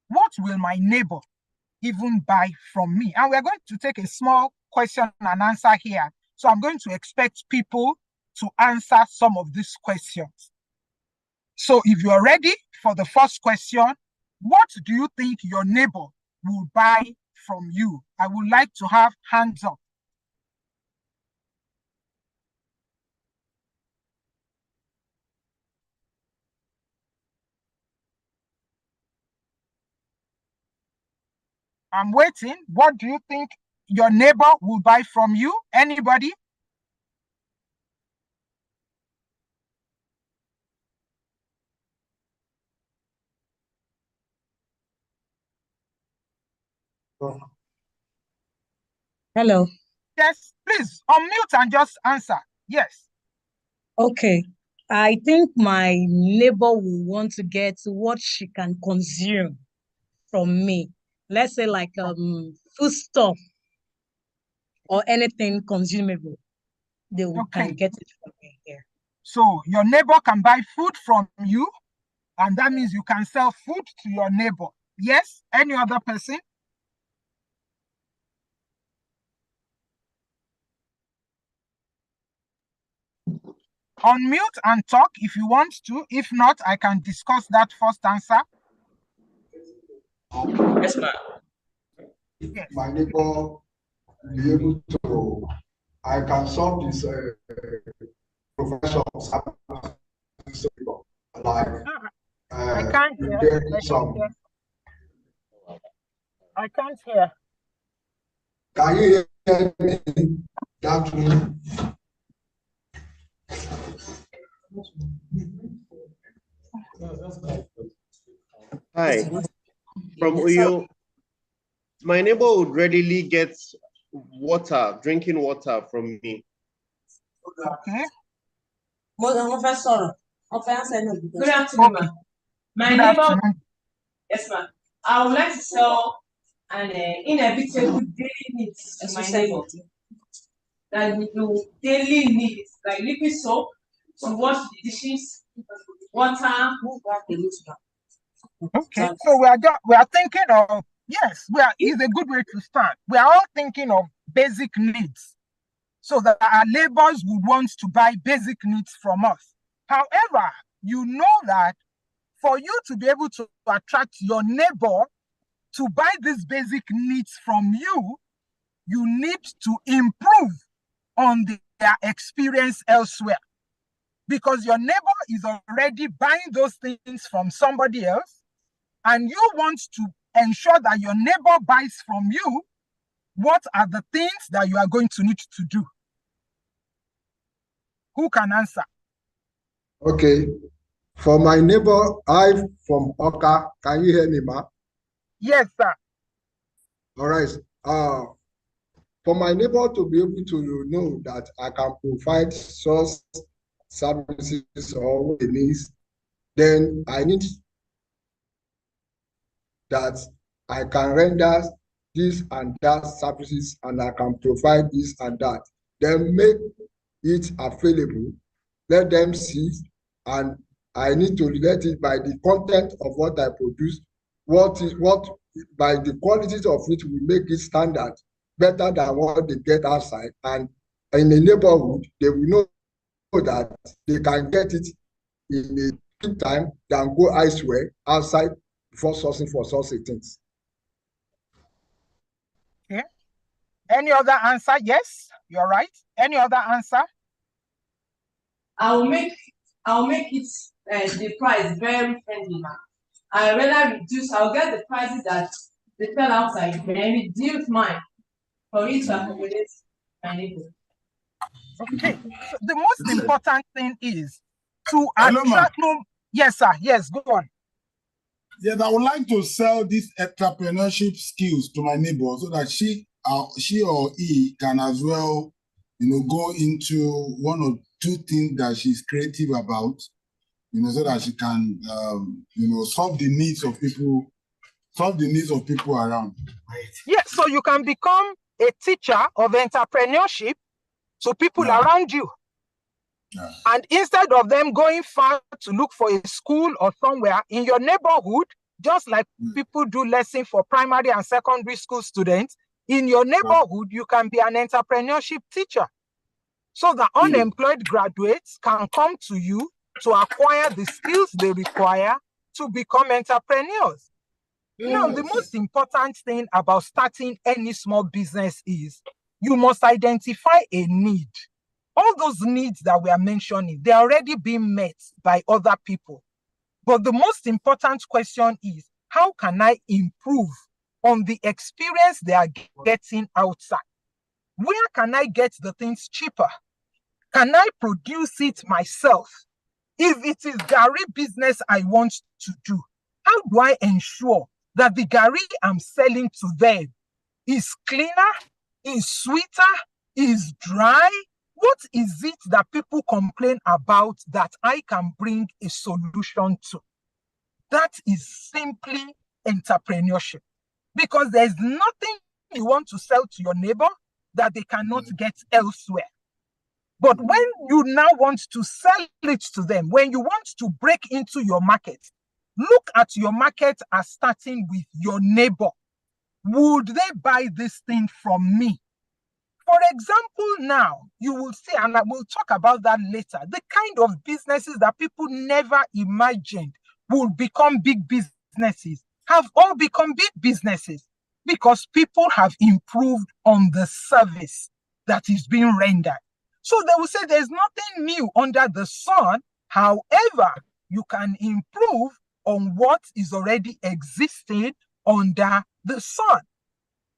what will my neighbor even buy from me? And we're going to take a small question and answer here. So I'm going to expect people to answer some of these questions. So if you're ready for the first question, what do you think your neighbor will buy from you? I would like to have hands up. I'm waiting. What do you think your neighbor will buy from you? Anybody? Hello. Yes, please unmute and just answer. Yes. Okay. I think my neighbor will want to get what she can consume from me. Let's say like food stuff or anything consumable. They can get it from me here. So your neighbor can buy food from you, and that means you can sell food to your neighbor. Yes? Any other person? unmute and talk if you want to. If not, I can discuss that first answer. Yes, ma'am. Yes. My neighbor be able to, I can solve this profession like I can't hear. I can't hear. Can you hear me? That one. Hi, from Uyo. My neighbor would readily get water, drinking water from me. Okay. Good afternoon, ma'am. My neighbor, yes, ma'am. I would like to sell an inevitable daily needs to my neighbor. That do daily needs, like liquid soap to wash the dishes, water. Okay, so we are thinking of, yes, is a good way to start. We are all thinking of basic needs, so that our neighbors would want to buy basic needs from us. However, you know that for you to be able to attract your neighbor to buy these basic needs from you, you need to improve on their experience elsewhere. Because your neighbor is already buying those things from somebody else, and you want to ensure that your neighbor buys from you. What are the things that you are going to need to do? Who can answer? Okay. For my neighbor, I from Oka, can you hear me, ma? Yes, sir. All right. For my neighbor to be able to know that I can provide source services or what it needs, then I need that I can render this and that services and I can provide this and that. Then make it available, let them see, and I need to relate it by the content of what I produce, by the qualities of which we make it standard better than what they get outside. And in the neighborhood, they will know that they can get it in a quick time than go elsewhere outside before sourcing for such things. Okay. Any other answer? Yes, you're right. Any other answer? I'll make it the price very friendly, ma'am. I rather reduce. I'll get the prices that they sell outside and reduce mine for it to accommodate my neighbor. Okay. So the most important thing is to attract. Yes, sir. Yes, go on. Yes, I would like to sell these entrepreneurship skills to my neighbor so that she or he can as well, go into one or two things that she's creative about, so that she can, solve the needs of people around. Yeah, so you can become a teacher of entrepreneurship to people around you. Yeah. And instead of them going far to look for a school or somewhere in your neighborhood, just like people do lessons for primary and secondary school students, in your neighborhood, you can be an entrepreneurship teacher. So that unemployed graduates can come to you to acquire the skills they require to become entrepreneurs. Now, the most important thing about starting any small business is you must identify a need. All those needs that we are mentioning, they're already being met by other people. But the most important question is, how can I improve on the experience they are getting outside? Where can I get the things cheaper? Can I produce it myself? If it is Gary business I want to do, how do I ensure that the Gary I'm selling to them is cleaner, is sweeter, is dry? What is it that people complain about that I can bring a solution to? That is simply entrepreneurship. Because there's nothing you want to sell to your neighbor that they cannot get elsewhere. But when you now want to sell it to them, when you want to break into your market, look at your market as starting with your neighbor. Would they buy this thing from me? For example, now you will see, and I will talk about that later, the kind of businesses that people never imagined will become big businesses have all become big businesses because people have improved on the service that is being rendered. So they will say there's nothing new under the sun. However, you can improve on what is already existing under the sun.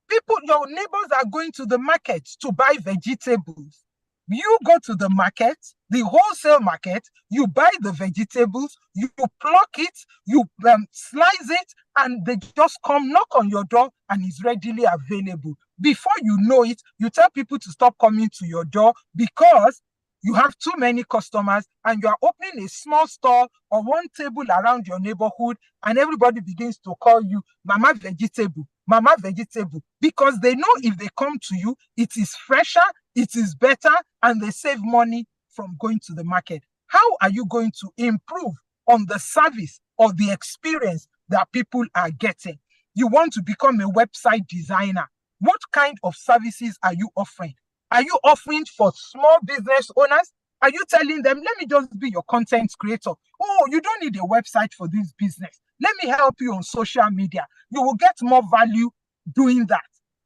People, your neighbors are going to the market to buy vegetables. You go to the market, the wholesale market, you buy the vegetables, you pluck it, you slice it, and they just come knock on your door and it's readily available. Before you know it, you tell people to stop coming to your door because you have too many customers and you are opening a small store or one table around your neighborhood and everybody begins to call you Mama Vegetable, Mama Vegetable, because they know if they come to you, it is fresher, it is better, and they save money from going to the market. How are you going to improve on the service or the experience that people are getting? You want to become a website designer. What kind of services are you offering? Are you offering for small business owners? Are you telling them, let me just be your content creator? Oh, you don't need a website for this business. Let me help you on social media. You will get more value doing that.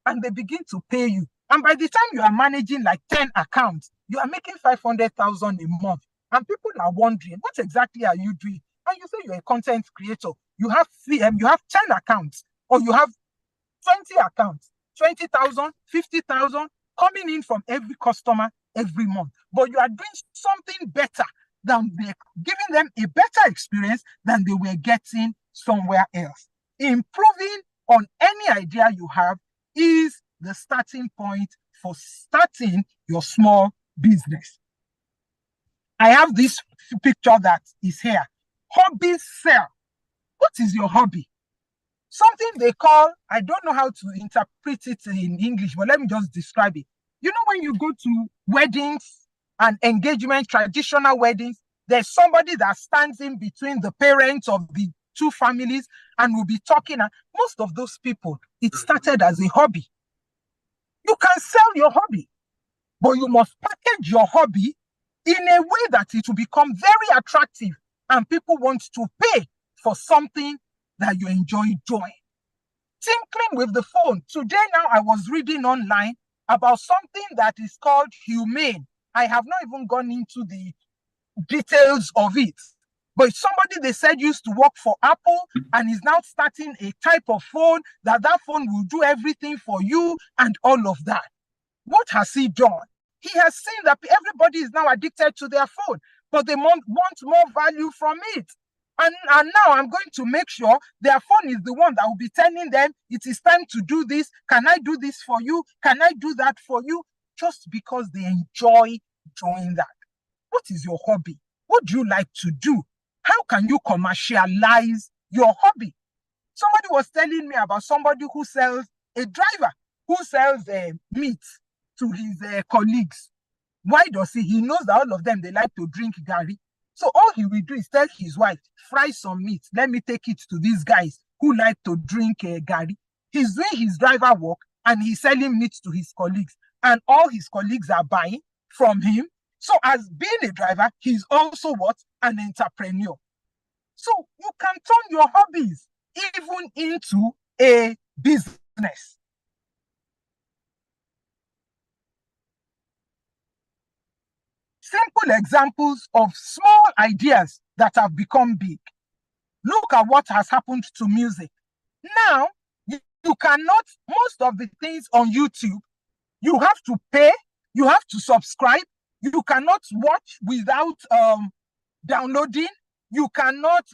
And they begin to pay you. And by the time you are managing like 10 accounts, you are making 500,000 a month. And people are wondering, what exactly are you doing? And you say you're a content creator. You have 10 accounts, or you have 20 accounts, 20,000, 50,000 coming in from every customer every month. But you are doing something better than giving them a better experience than they were getting somewhere else. Improving on any idea you have is the starting point for starting your small business. I have this picture that is here. Hobbies sell. What is your hobby? Something they call, I don't know how to interpret it in English, but let me just describe it. You know, when you go to weddings and engagement, traditional weddings, there's somebody that stands in between the parents of the two families and will be talking. And most of those people, it started as a hobby. You can sell your hobby, but you must package your hobby in a way that it will become very attractive and people want to pay for something that you enjoy doing. Tinkling with the phone. Today now I was reading online about something that is called Humane. I have not even gone into the details of it. But somebody they said used to work for Apple and is now starting a type of phone that phone will do everything for you and all of that. What has he done? He has seen that everybody is now addicted to their phone, but they want more value from it. And now I'm going to make sure their phone is the one that will be telling them, it is time to do this. Can I do this for you? Can I do that for you? Just because they enjoy doing that. What is your hobby? What do you like to do? How can you commercialize your hobby? Somebody was telling me about somebody who sells, a driver who sells meat to his colleagues. Why does he? He knows that all of them, they like to drink gari. So all he will do is tell his wife, fry some meat. Let me take it to these guys who like to drink gari. He's doing his driver work and he's selling meat to his colleagues. And all his colleagues are buying from him. So as being a driver, he's also what? An entrepreneur. So you can turn your hobbies even into a business. Simple examples of small ideas that have become big. Look at what has happened to music. Now, you cannot, most of the things on YouTube, you have to pay, you have to subscribe, you cannot watch without downloading, you cannot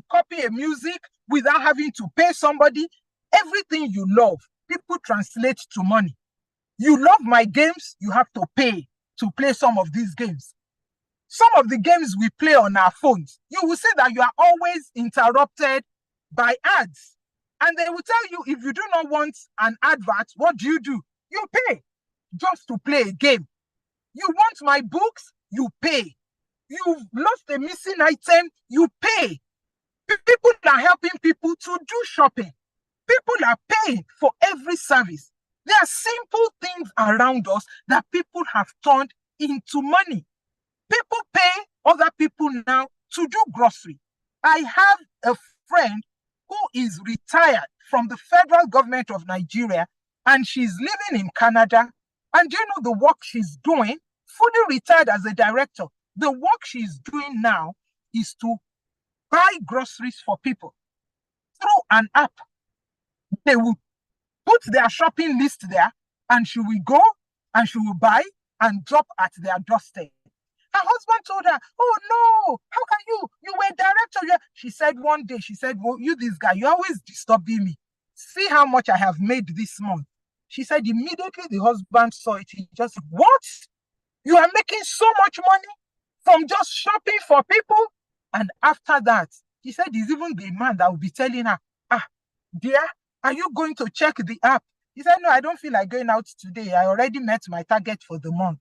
copy a music without having to pay somebody. Everything you love, people translate to money. You love my games, you have to pay to play some of these games. Some of the games we play on our phones, you will say that you are always interrupted by ads. And they will tell you, if you do not want an advert, what do? You pay just to play a game. You want my books, you pay. You've lost a missing item, you pay. People are helping people to do shopping. People are paying for every service. There are simple things around us that people have turned into money. People pay other people now to do grocery. I have a friend who is retired from the federal government of Nigeria, and she's living in Canada. And do you know the work she's doing? Fully retired as a director. The work she's doing now is to buy groceries for people through an app. They will put their shopping list there, and she will go and she will buy and drop at their doorstep. Her husband told her, "Oh no, how can you? You were a director." She said one day, she said, "Well, you this guy, you're always disturbing me. See how much I have made this month." She said immediately the husband saw it, he just, "What? You are making so much money from just shopping for people?" And after that, he said he's even the man that will be telling her, "Dear, are you going to check the app?" He said, "No, I don't feel like going out today. I already met my target for the month."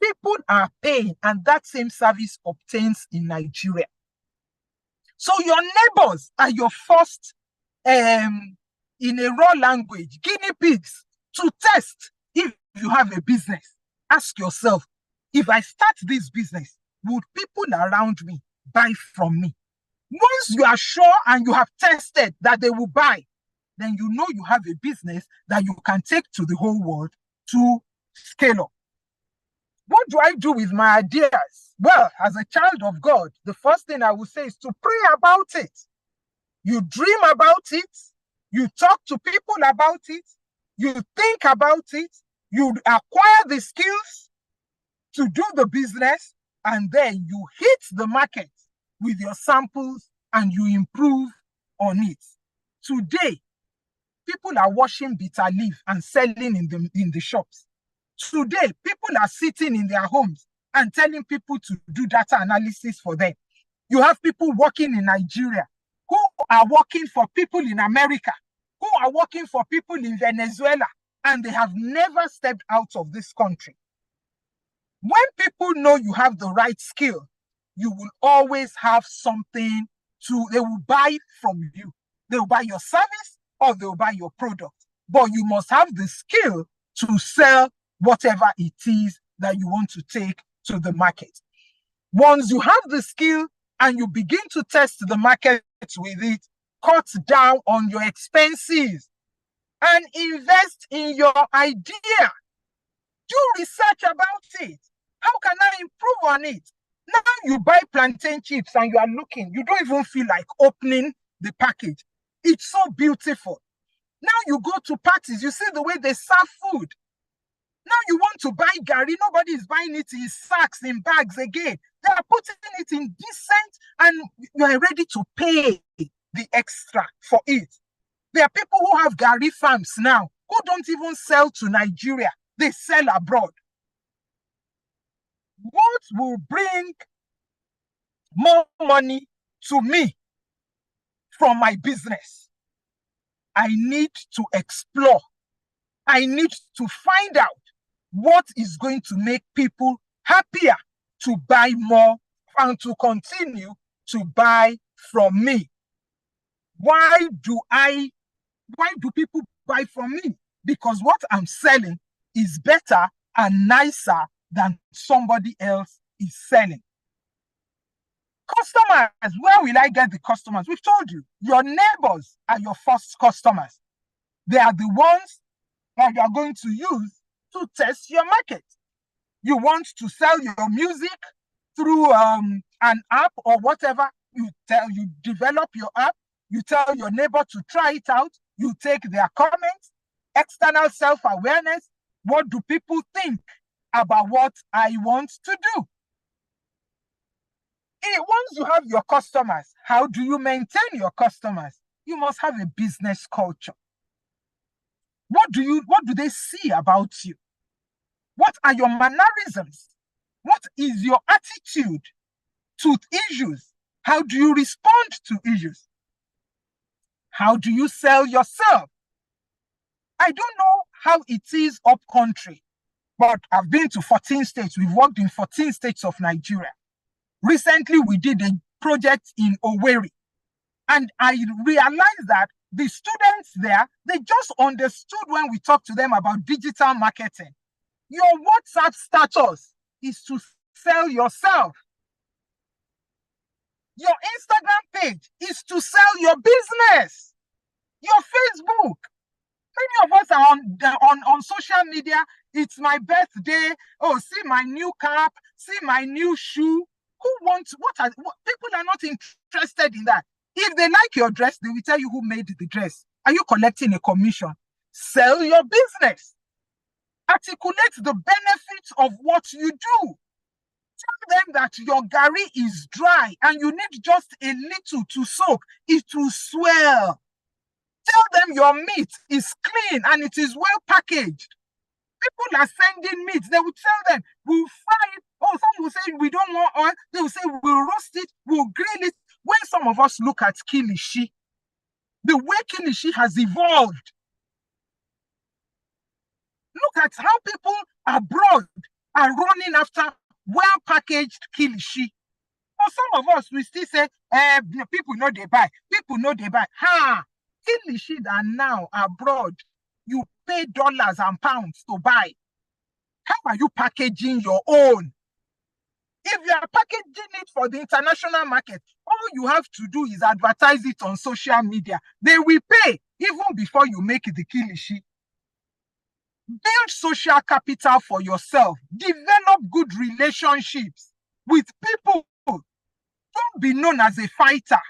People are paying, and that same service obtains in Nigeria. So your neighbors are your first, in a raw language, guinea pigs to test if you have a business. Ask yourself, if I start this business, would people around me buy from me? Once you are sure and you have tested that they will buy, then you know you have a business that you can take to the whole world to scale up. What do I do with my ideas? Well, as a child of God, the first thing I would say is to pray about it. You dream about it. You talk to people about it. You think about it. You acquire the skills to do the business, and then you hit the market with your samples and you improve on it. Today, people are washing bitter leaf and selling in the shops. Today, people are sitting in their homes and telling people to do data analysis for them. You have people working in Nigeria who are working for people in America, who are working for people in Venezuela, and they have never stepped out of this country. When people know you have the right skill, you will always have something they will buy from you. They will buy your service or they will buy your product. But you must have the skill to sell whatever it is that you want to take to the market. Once you have the skill and you begin to test the market with it, cut down on your expenses and invest in your idea. Do research about it. How can I improve on it? Now you buy plantain chips and you are looking, you don't even feel like opening the package. It's so beautiful. Now you go to parties, you see the way they serve food. Now you want to buy garri, nobody is buying it in sacks, in bags again. They are putting it in decent, and you are ready to pay the extra for it. There are people who have garri farms now who don't even sell to Nigeria. They sell abroad. What will bring more money to me from my business? I need to explore. I need to find out what is going to make people happier to buy more and to continue to buy from me. Why do people buy from me? Because what I'm selling is better and nicer than somebody else is selling. Customers, where will I get the customers? We've told you, your neighbors are your first customers. They are the ones that you are going to use to test your market. You want to sell your music through an app or whatever, you develop your app, you tell your neighbor to try it out, you take their comments, external self-awareness. What do people think about what I want to do? Once you have your customers, how do you maintain your customers? You must have a business culture. What do they see about you? What are your mannerisms? What is your attitude to issues? How do you respond to issues? How do you sell yourself? I don't know how it is up country, but I've been to 14 states. We've worked in 14 states of Nigeria. Recently, we did a project in Owerri, and I realized that The students there, they just understood when we talked to them about digital marketing. Your WhatsApp status is to sell yourself. Your Instagram page is to sell your business. Your Facebook. Many of us are on social media. It's my birthday. Oh, see my new cap. See my new shoe. Who wants people are not interested in that. If they like your dress, they will tell you who made the dress. Are you collecting a commission? Sell your business. Articulate the benefits of what you do. Tell them that your gari is dry and you need just a little to soak. It will swell. Tell them your meat is clean and it is well packaged. People are sending meat. They will tell them, we'll fry it. Oh, some will say, we don't want oil. They will say, we'll roast it, we'll grill it. When some of us look at kilishi, the way kilishi has evolved, look at how people abroad are running after well-packaged kilishi. For some of us, we still say, people know they buy. People know they buy. Kilishi that now abroad, you pay dollars and pounds to buy. How are you packaging your own? If you are packaging it for the international market, all you have to do is advertise it on social media. They will pay even before you make the kilishi. Build social capital for yourself. Develop good relationships with people. Don't be known as a fighter.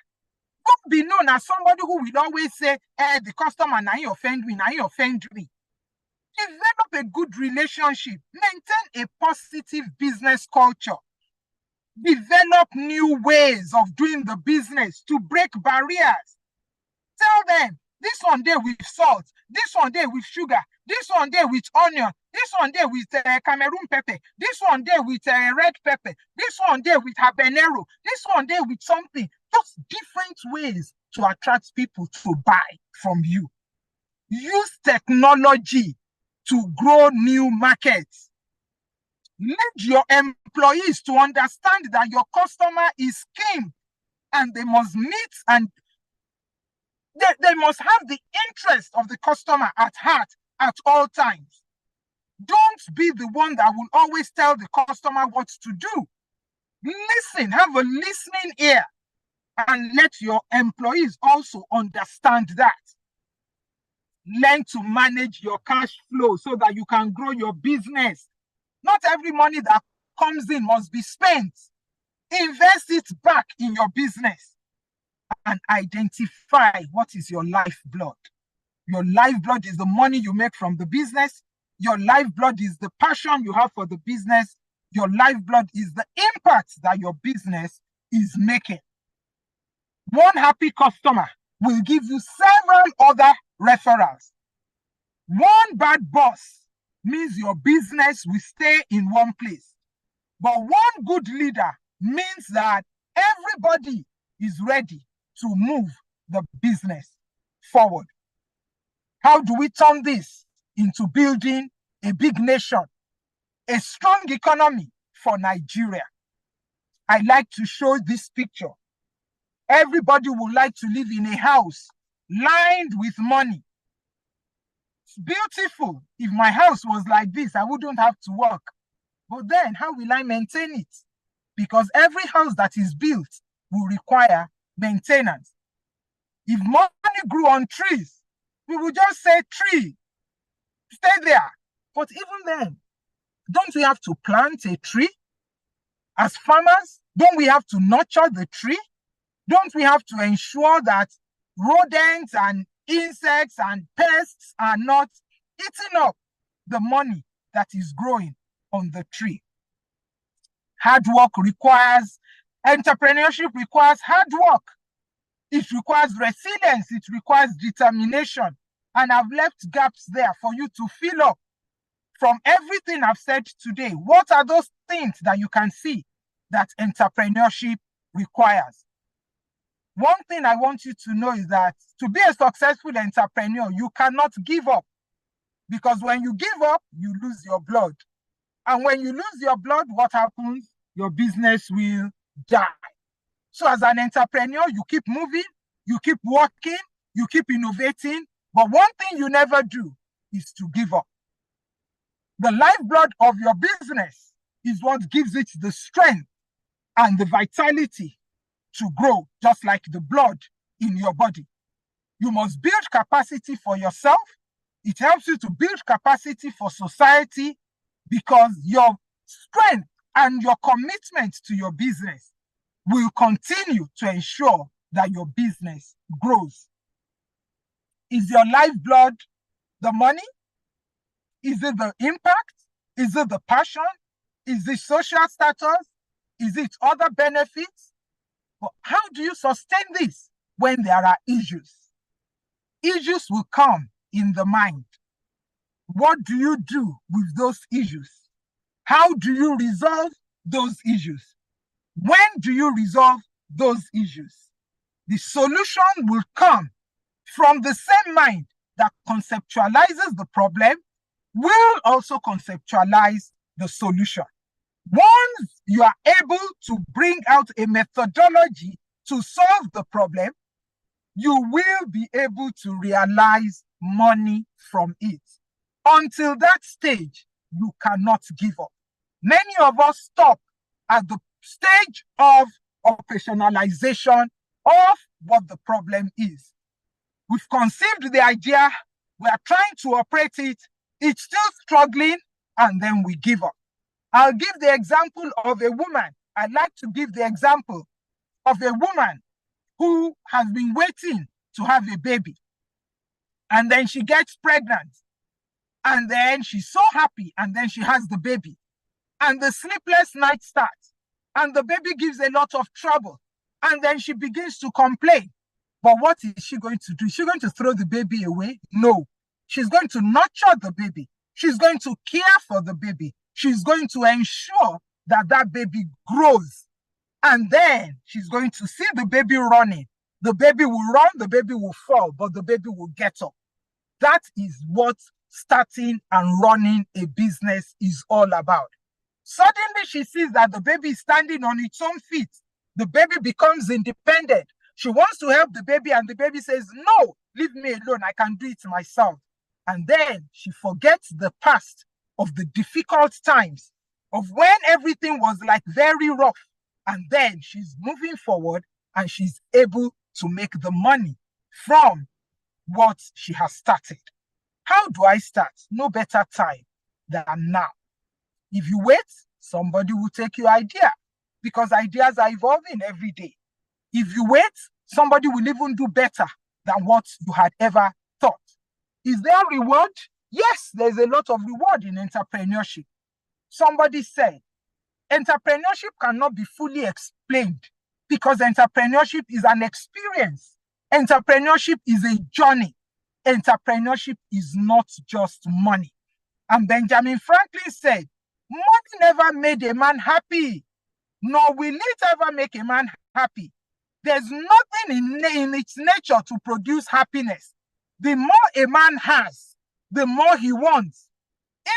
Don't be known as somebody who will always say, the customer, now you offend me, now you offend me. Develop a good relationship. Maintain a positive business culture. Develop new ways of doing the business to break barriers. Tell them, this one day with salt, this one day with sugar, this one day with onion, this one day with Cameroon pepper, this one day with red pepper, this one day with habanero, this one day with something. Just different ways to attract people to buy from you. Use technology to grow new markets. Let your employees to understand that your customer is king and they must meet and they must have the interest of the customer at heart at all times. Don't be the one that will always tell the customer what to do. Listen, have a listening ear, and let your employees also understand that. Learn to manage your cash flow so that you can grow your business. Not every money that comes in must be spent. Invest it back in your business and identify what is your lifeblood. Your lifeblood is the money you make from the business. Your lifeblood is the passion you have for the business. Your lifeblood is the impact that your business is making. One happy customer will give you several other referrals. One bad boss means your business will stay in one place. But one good leader means that everybody is ready to move the business forward. How do we turn this into building a big nation, a strong economy for Nigeria? I like to show this picture. Everybody would like to live in a house lined with money. It's beautiful. If my house was like this, I wouldn't have to work. But then how will I maintain it? Because every house that is built will require maintenance. If money grew on trees, we would just say tree, stay there. But even then, don't we have to plant a tree? As farmers, don't we have to nurture the tree? Don't we have to ensure that rodents and insects and pests are not eating up the money that is growing on the tree? Hard work requires, entrepreneurship requires hard work. It requires resilience. It requires determination. And I've left gaps there for you to fill up. From everything I've said today, what are those things that you can see that entrepreneurship requires? One thing I want you to know is that to be a successful entrepreneur, you cannot give up. Because when you give up, you lose your blood. And when you lose your blood, what happens? Your business will die. So as an entrepreneur, you keep moving, you keep working, you keep innovating, but one thing you never do is to give up. The lifeblood of your business is what gives it the strength and the vitality to grow, just like the blood in your body. You must build capacity for yourself. It helps you to build capacity for society, because your strength and your commitment to your business will continue to ensure that your business grows. Is your lifeblood the money? Is it the impact? Is it the passion? Is it social status? Is it other benefits? But how do you sustain this when there are issues? Issues will come in the mind. What do you do with those issues? How do you resolve those issues? When do you resolve those issues? The solution will come from the same mind that conceptualizes the problem, will also conceptualize the solution. Once you are able to bring out a methodology to solve the problem, you will be able to realize money from it. Until that stage, you cannot give up. Many of us stop at the stage of operationalization of what the problem is. We've conceived the idea, we are trying to operate it, it's still struggling, and then we give up. I'll give the example of a woman. I'd like to give the example of a woman who has been waiting to have a baby. And then she gets pregnant. And then she's so happy, and then she has the baby. And the sleepless night starts. And the baby gives a lot of trouble. And then she begins to complain. But what is she going to do? Is she going to throw the baby away? No. She's going to nurture the baby. She's going to care for the baby. She's going to ensure that that baby grows. And then she's going to see the baby running. The baby will run, the baby will fall, but the baby will get up. That is what starting and running a business is all about. Suddenly she sees that the baby is standing on its own feet. The baby becomes independent. She wants to help the baby, and the baby says, no, leave me alone, I can do it myself. And then she forgets the past of the difficult times, of when everything was like very rough. And then she's moving forward, and she's able to make the money from what she has started. How do I start? No better time than now. If you wait, somebody will take your idea, because ideas are evolving every day. If you wait, somebody will even do better than what you had ever thought. Is there reward? Yes, there's a lot of reward in entrepreneurship. Somebody said, entrepreneurship cannot be fully explained, because entrepreneurship is an experience. Entrepreneurship is a journey. Entrepreneurship is not just money. And Benjamin Franklin said, money never made a man happy, nor will it ever make a man happy. There's nothing in its nature to produce happiness. The more a man has, the more he wants.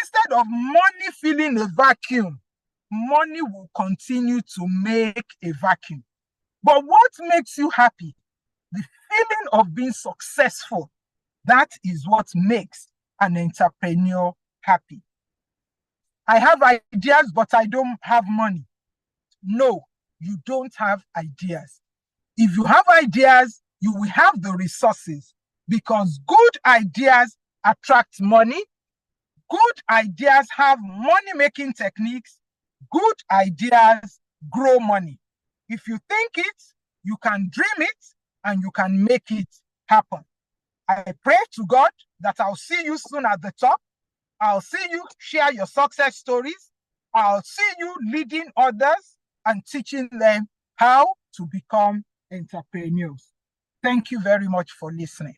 Instead of money filling a vacuum, money will continue to make a vacuum. But what makes you happy? The feeling of being successful. That is what makes an entrepreneur happy. I have ideas, but I don't have money. No, you don't have ideas. If you have ideas, you will have the resources, because good ideas attract money. Good ideas have money-making techniques. Good ideas grow money. If you think it, you can dream it, and you can make it happen. I pray to God that I'll see you soon at the top. I'll see you share your success stories. I'll see you leading others and teaching them how to become entrepreneurs. Thank you very much for listening.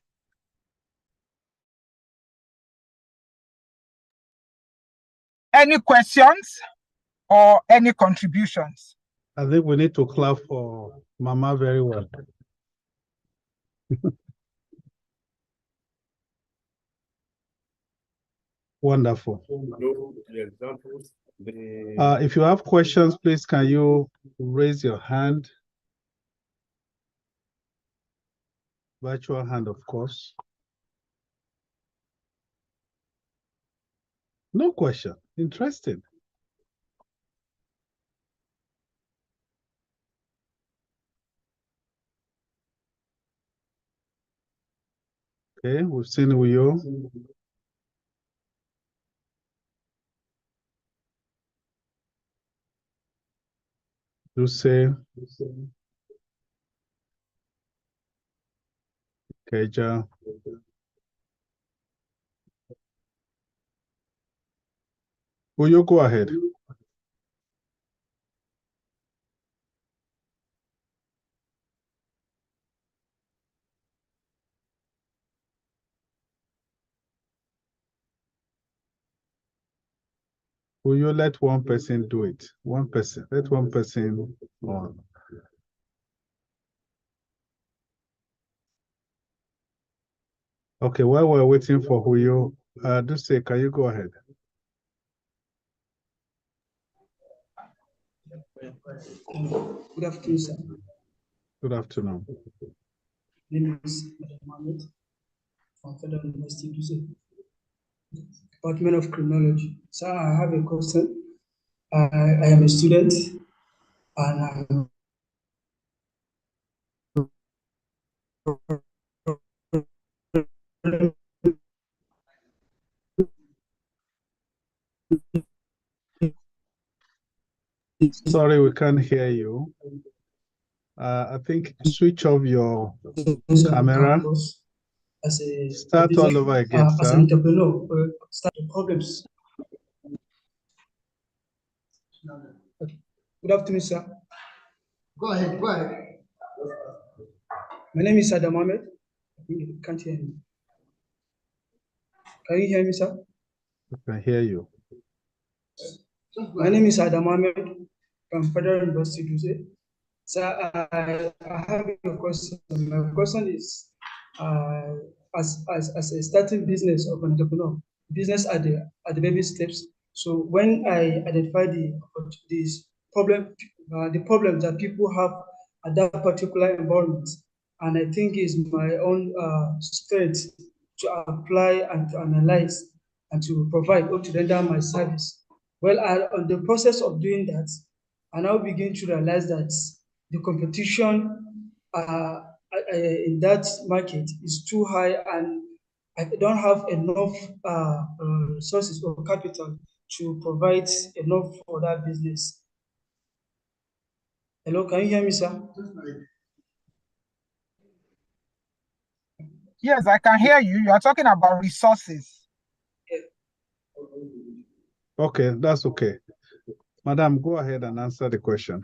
Any questions or any contributions? I think we need to clap for Mama very well. Wonderful. If you have questions, please, can you raise your hand? Virtual hand, of course. No question. Interesting. Okay, we've seen Uyo. You say Keja. Uyo, go ahead. Will you let one person do it? One person. Let one person on. Okay, while we're waiting for Huyo, do say, can you go ahead? Good afternoon, sir. Good afternoon. My name is Mohammed from Federal University, Duse, Department of Criminology. Sir, I have a question. I am a student and I'm Sorry, we can't hear you. I think switch off your camera. As a Start all over again, as sir. an entrepreneur, start problems. Okay. Good afternoon, sir. Go ahead, go ahead. My name is Adam Ahmed. You can't hear me. Can you hear me, sir? I can hear you. My name is Adam Ahmed from Federal University, Duse. So I have a question. My question is, as a starting business of an entrepreneur, business at the baby steps. So when I identify these the problems that people have at that particular environment, and I think is my own strength to apply and to analyze and to provide or to render my service. Well, on the process of doing that, I now begin to realize that the competition in that market is too high, and I don't have enough resources or capital to provide enough for that business. Hello, can you hear me, sir? Yes, I can hear you. You are talking about resources. Okay, that's okay. Madam, go ahead and answer the question.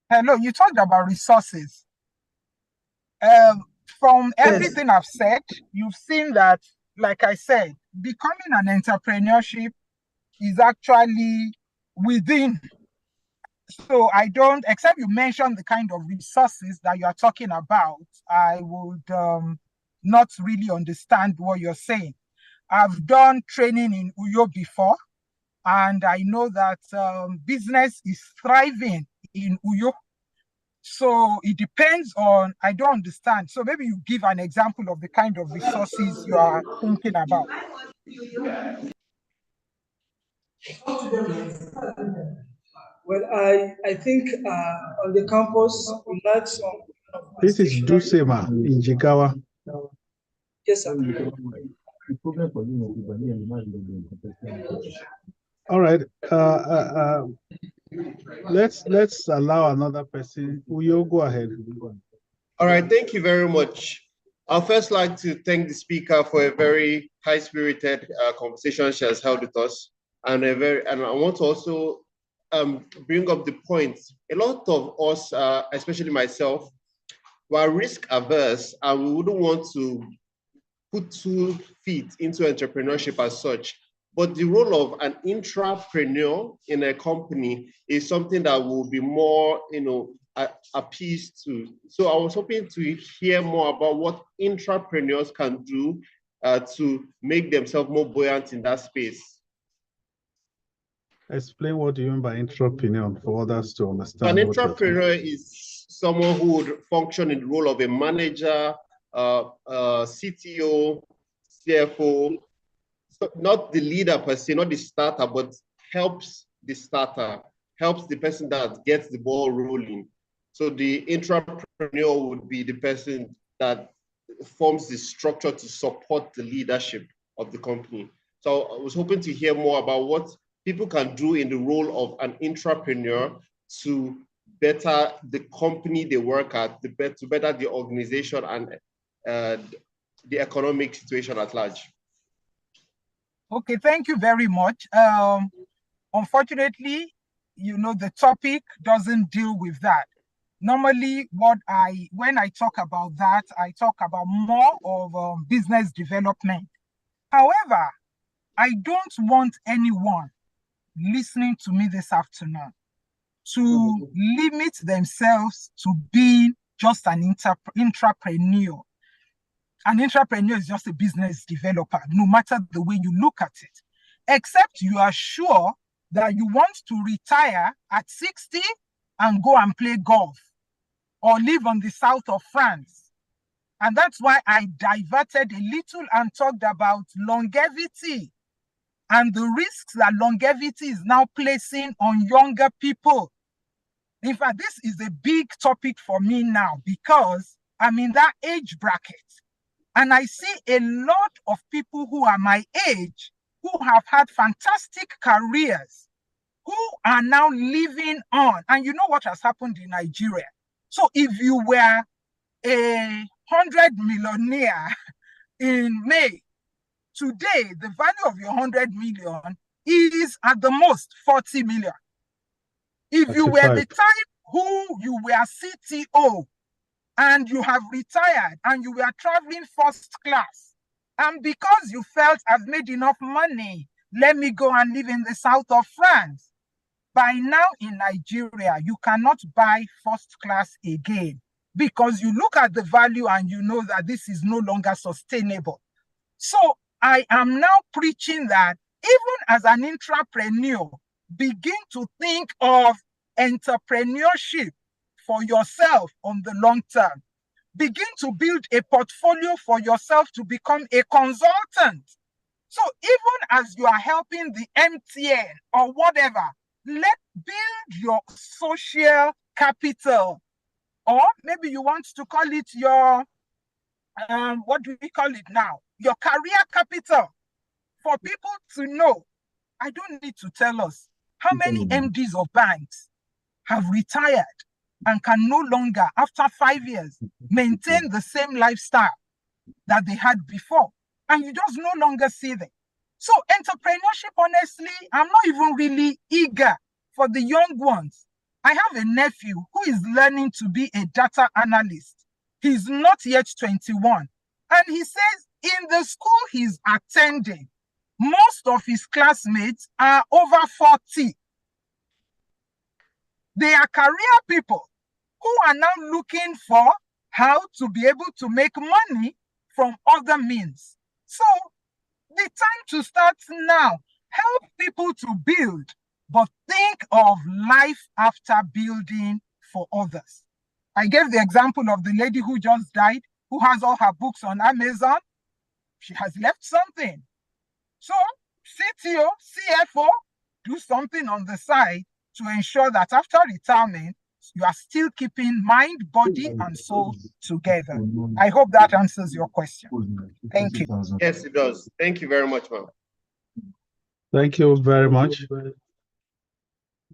Hello, you talked about resources. From everything I've said, you've seen that, like I said, becoming an entrepreneurship is actually within. So I don't, except you mentioned the kind of resources that you are talking about, I would not really understand what you're saying. I've done training in Uyo before, and I know that business is thriving in Uyo. So it depends on, I don't understand. So maybe you give an example of the kind of resources you are thinking about. Well, I think on the campus, we learned some. This is Dusema in Jigawa. Yes, sir. All right. Let's allow another person. Uyo, go ahead. All right, thank you very much. I'd first like to thank the speaker for a very high-spirited conversation she has held with us, and I want to also bring up the point. A lot of us, especially myself, were risk averse, and we wouldn't want to put 2 feet into entrepreneurship as such. But the role of an intrapreneur in a company is something that will be more, appeased to. So I was hoping to hear more about what intrapreneurs can do to make themselves more buoyant in that space. Explain what you mean by entrepreneur for others to understand. An entrepreneur is someone who would function in the role of a manager, CTO, CFO, so not the leader per se, not the starter, but helps the starter, helps the person that gets the ball rolling. So the entrepreneur would be the person that forms the structure to support the leadership of the company. So I was hoping to hear more about what people can do in the role of an entrepreneur to better the company they work at, to better the organization and the economic situation at large. Okay, thank you very much. Unfortunately, the topic doesn't deal with that. Normally, when I talk about that, I talk about more of business development. However, I don't want anyone listening to me this afternoon to limit themselves to being just an entrepreneur. An entrepreneur is just a business developer, no matter the way you look at it, except you are sure that you want to retire at 60 and go and play golf or live on the south of France. And that's why I diverted a little and talked about longevity and the risks that longevity is now placing on younger people. In fact, this is a big topic for me now because I'm in that age bracket. And I see a lot of people who are my age who have had fantastic careers, who are now living on. And you know what has happened in Nigeria? So if you were a 100 millionaire in May, today the value of your 100 million is at the most 40 million. If you were the type who you were CTO and you have retired and you were traveling first class, and because you felt I've made enough money, let me go and live in the south of France. By now in Nigeria, you cannot buy first class again because you look at the value and you know that this is no longer sustainable. So I am now preaching that even as an entrepreneur, begin to think of entrepreneurship for yourself on the long term. Begin to build a portfolio for yourself to become a consultant. So even as you are helping the MTN or whatever, build your social capital. Or maybe you want to call it your, what do we call it now? Your career capital. For people to know, I don't need to tell us how many MDs of banks have retired and can no longer, after 5 years, maintain the same lifestyle that they had before. And you just no longer see them. So entrepreneurship, honestly, I'm not even really eager for the young ones. I have a nephew who is learning to be a data analyst. He's not yet 21. And he says in the school he's attending, most of his classmates are over 40. They are career people who are now looking for how to be able to make money from other means. So the time to start now, help people to build, but think of life after building for others. I gave the example of the lady who just died, who has all her books on Amazon. She has left something. So CTO, CFO, do something on the side to ensure that after retirement, you are still keeping mind, body, and soul together. I hope that answers your question. Thank you. Yes, it does. Thank you very much, ma'am. Thank you very much.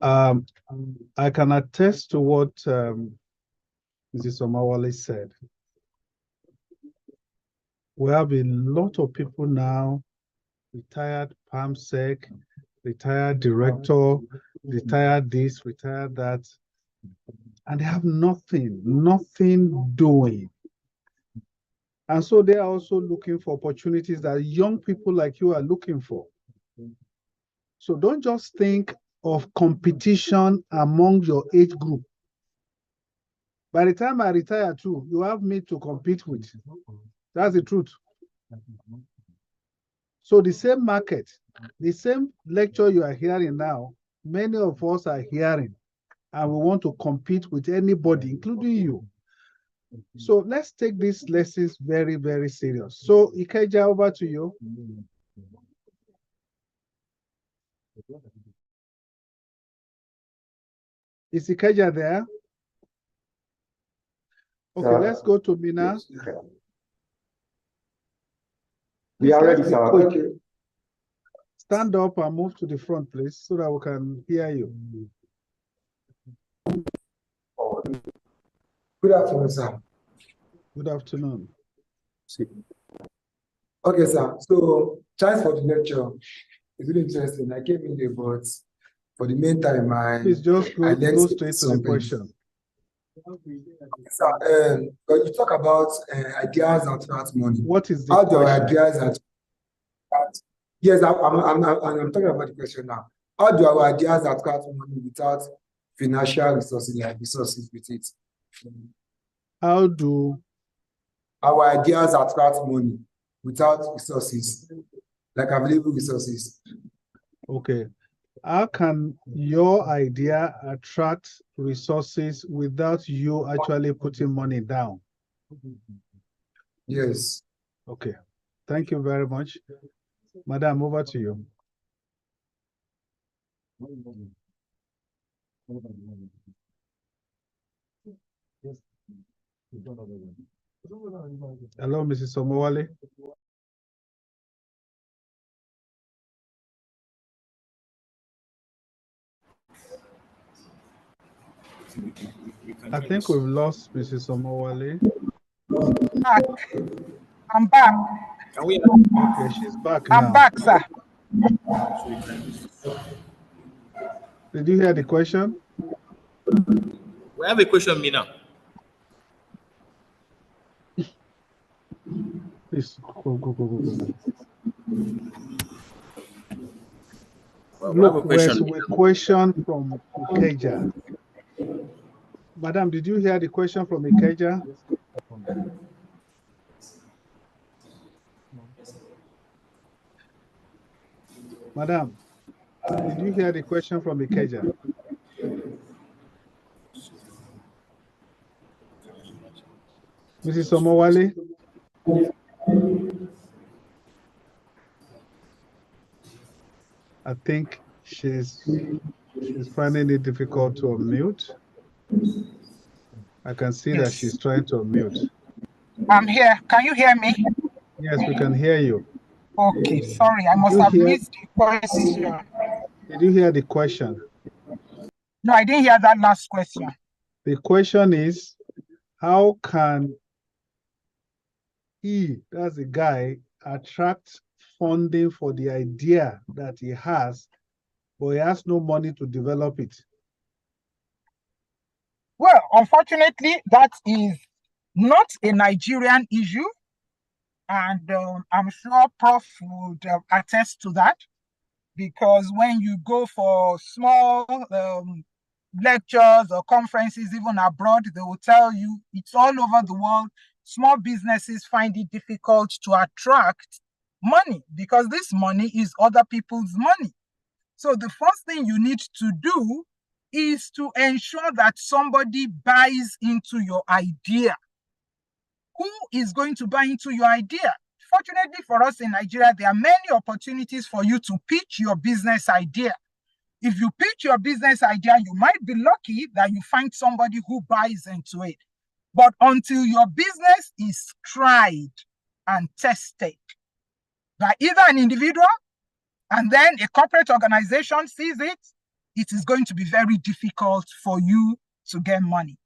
I can attest to what Mrs. Omawale said. We have a lot of people now, retired PAMSEC, retired director, retired this, retired that, and they have nothing doing. And so they are also looking for opportunities that young people like you are looking for. So don't just think of competition among your age group. By the time I retire too, you have me to compete with. That's the truth. So the same market, the same lecture you are hearing now many of us are hearing, and we want to compete with anybody, including you. So let's take these lessons very, very serious. So Ikeja, over to you. Is Ikeja there? Okay, let's go to Mina. We are ready, sir. Okay. Stand up and move to the front, please, so that we can hear you. Good afternoon, sir. Good afternoon. Okay, sir. So, thanks for the lecture. It's really interesting. I came in there, but for the meantime, please just go straight to the question. Sir, when you talk about ideas that attract money, what is the how question? do our ideas attract? Yes, I'm talking about the question now. How do our ideas attract money without financial resources, like resources with it? How do our ideas attract money without resources, like available resources? Okay. How can your idea attract resources without you actually putting money down? Yes. Okay. Thank you very much. Madam, over to you. Hello, Mrs. Omowale. I think we've lost Mrs. Omowale. Back. I'm back. Okay, she's back now. I'm back, sir. Did you hear the question? We have a question, Mina. Please, go. Well, look, there's a question from Ikeja. Madam, did you hear the question from Ikeja? Madam, did you hear the question from Ikeja? Mrs. Omowale? I think she's finding it difficult to unmute. I can see that she's trying to unmute. I'm here. Can you hear me? Yes, we can hear you. Okay, sorry, I must have missed the question. Did you hear the question? No, I didn't hear that last question. The question is, how can that's the guy, attract funding for the idea that he has, but he has no money to develop it? Well, unfortunately, that is not a Nigerian issue. And I'm sure Prof would attest to that, because when you go for small lectures or conferences, even abroad, they will tell you it's all over the world. Small businesses find it difficult to attract money because this money is other people's money. So the first thing you need to do is to ensure that somebody buys into your idea. Who is going to buy into your idea? Fortunately for us in Nigeria, there are many opportunities for you to pitch your business idea. If you pitch your business idea, you might be lucky that you find somebody who buys into it. But until your business is tried and tested by either an individual and then a corporate organization sees it, it is going to be very difficult for you to get money.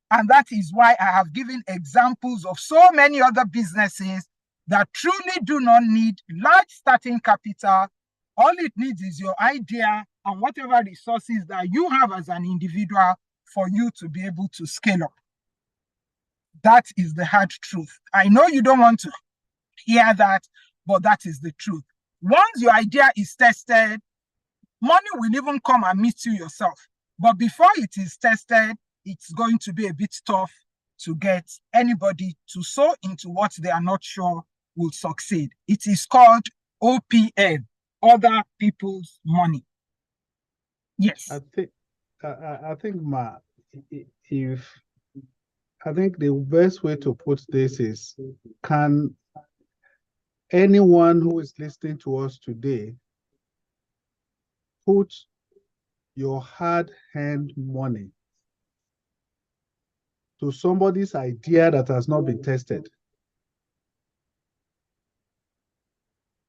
And that is why I have given examples of so many other businesses that truly do not need large starting capital. All it needs is your idea and whatever resources that you have as an individual for you to be able to scale up. That is the hard truth. I know you don't want to hear that, but that is the truth. Once your idea is tested, money will even come and meet you yourself. But before it is tested, it's going to be a bit tough to get anybody to sow into what they are not sure will succeed. It is called OPM, other people's money. Yes. I think, if I think the best way to put this is, can anyone who is listening to us today put your hard-earned money to somebody's idea that has not been tested?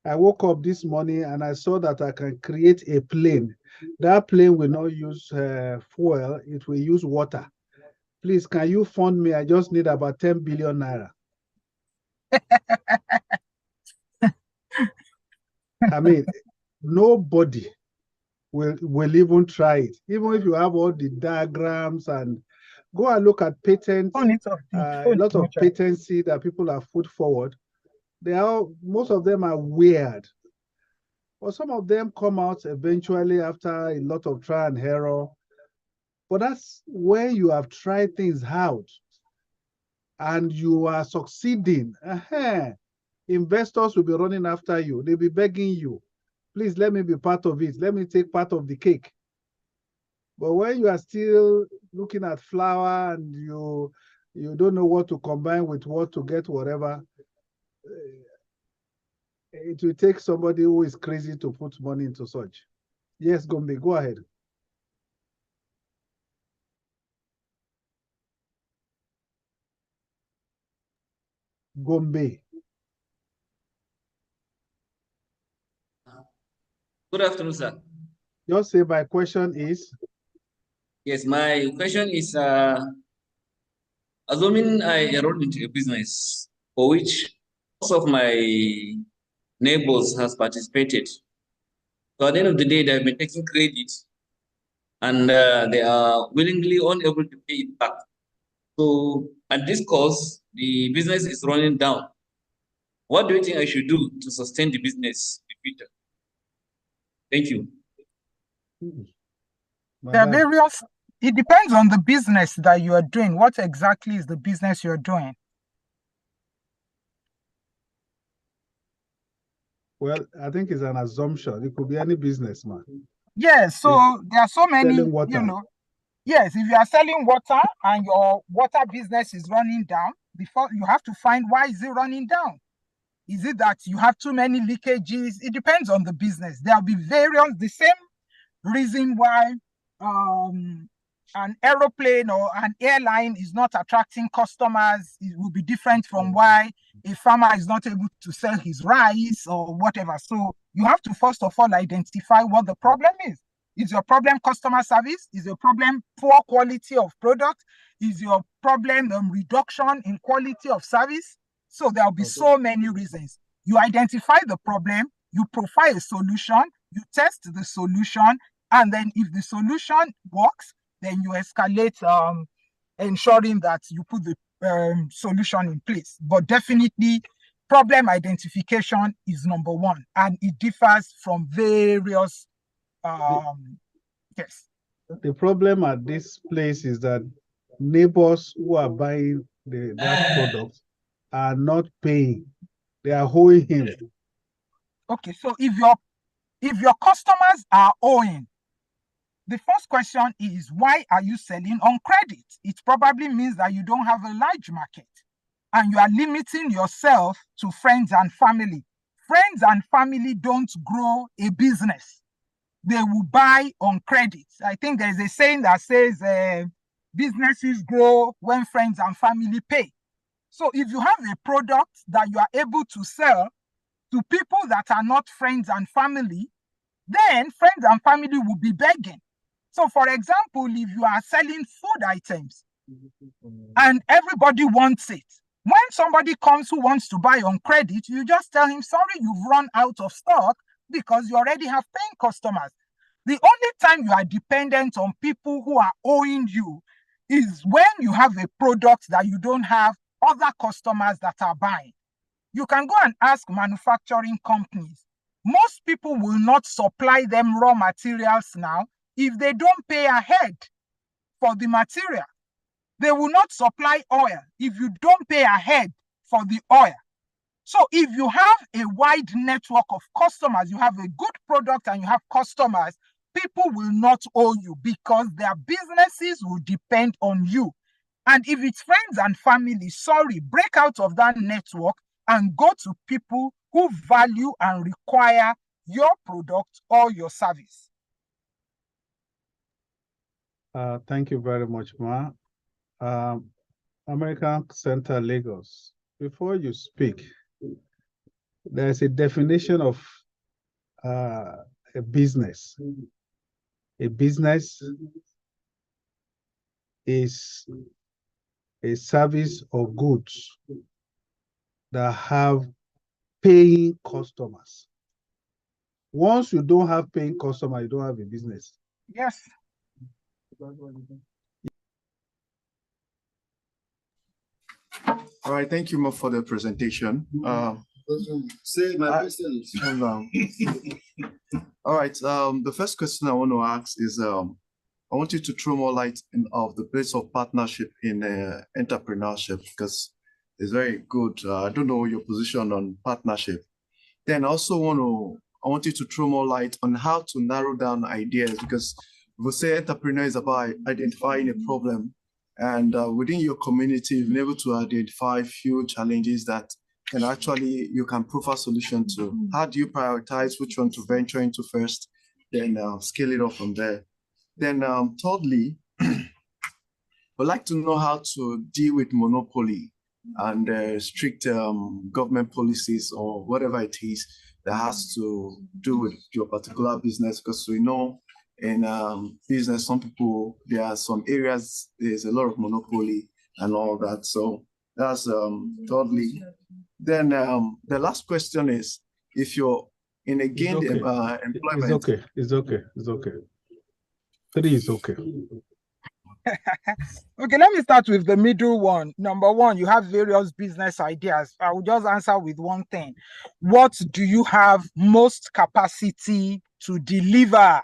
I woke up this morning and I saw that I can create a plane. That plane will not use fuel, it will use water. Please, can you fund me? I just need about 10 billion naira. I mean, nobody will even try it. Even if you have all the diagrams, and go and look at patents, a lot of patency that people have put forward. Most of them are weird. But some of them come out eventually after a lot of trial and error. But that's where you have tried things out and you are succeeding. Investors will be running after you. They'll be begging you, please let me be part of it. Let me take part of the cake. But when you are still looking at flour and you don't know what to combine with what to get whatever, it will take somebody who is crazy to put money into such. Yes, Gombe, go ahead. Gombe. Good afternoon, sir. Just say my question is. Yes, my question is, assuming I enrolled into a business for which most of my neighbors has participated. So at the end of the day, they have been taking credit and they are willingly unable to pay it back. So at this cost, the business is running down. What do you think I should do to sustain the business in the future? Thank you. There are various, it depends on the business that you are doing. What exactly is the business you're doing? Well, I think it's an assumption. It could be any businessman. Yes, so there are so many, water. Yes, if you are selling water and your water business is running down, before you have to find why is it running down? Is it that you have too many leakages? It depends on the business. There'll be various, the same reason why an aeroplane or an airline is not attracting customers. It will be different from why a farmer is not able to sell his rice or whatever. So you have to first of all identify what the problem is. Is your problem customer service? Is your problem poor quality of product? Is your problem reduction in quality of service? So there'll be so many reasons. You identify the problem, you profile a solution, you test the solution, and then if the solution works, then you escalate, ensuring that you put the solution in place. But definitely, problem identification is number one, and it differs from various, yes. The problem at this place is that neighbors who are buying that product are not paying. They are owing him. Okay, so if your customers are owing, the first question is, why are you selling on credit? It probably means that you don't have a large market and you are limiting yourself to friends and family. Friends and family don't grow a business. They will buy on credit. I think there's a saying that says businesses grow when friends and family pay. So if you have a product that you are able to sell to people that are not friends and family, then friends and family will be begging. So for example, if you are selling food items and everybody wants it, when somebody comes who wants to buy on credit, you just tell him, sorry, you've run out of stock because you already have paying customers. The only time you are dependent on people who are owing you is when you have a product that you don't have other customers that are buying. You can go and ask manufacturing companies. Most people will not supply them raw materials now if they don't pay ahead for the material. They will not supply oil if you don't pay ahead for the oil. So if you have a wide network of customers, you have a good product and you have customers, people will not owe you because their businesses will depend on you. And if it's friends and family, sorry, break out of that network and go to people who value and require your product or your service. Thank you very much, Ma. American Center, Lagos. Before you speak, there's a definition of a business. A business is a service or goods that have paying customers. Once you don't have paying customers, you don't have a business. Yes. All right, thank you more for the presentation. Say my question is. All right, the first question I want to ask is, I want you to throw more light of the place of partnership in entrepreneurship, because it's very good. I don't know your position on partnership. Then I also want you to throw more light on how to narrow down ideas, because we say entrepreneur is about identifying a problem, and within your community, you've been able to identify few challenges that you can provide solution to. How do you prioritize which one to venture into first, then scale it up from there? Then thirdly, I'd like to know how to deal with monopoly and strict government policies or whatever it is that has to do with your particular business, because we know in business, there are some areas, there's a lot of monopoly and all that. So that's thirdly. Then the last question is, if you're in a gained employment. It's okay. 3 is okay. Okay, let me start with the middle one. Number one, you have various business ideas. I will just answer with one thing. What do you have most capacity to deliver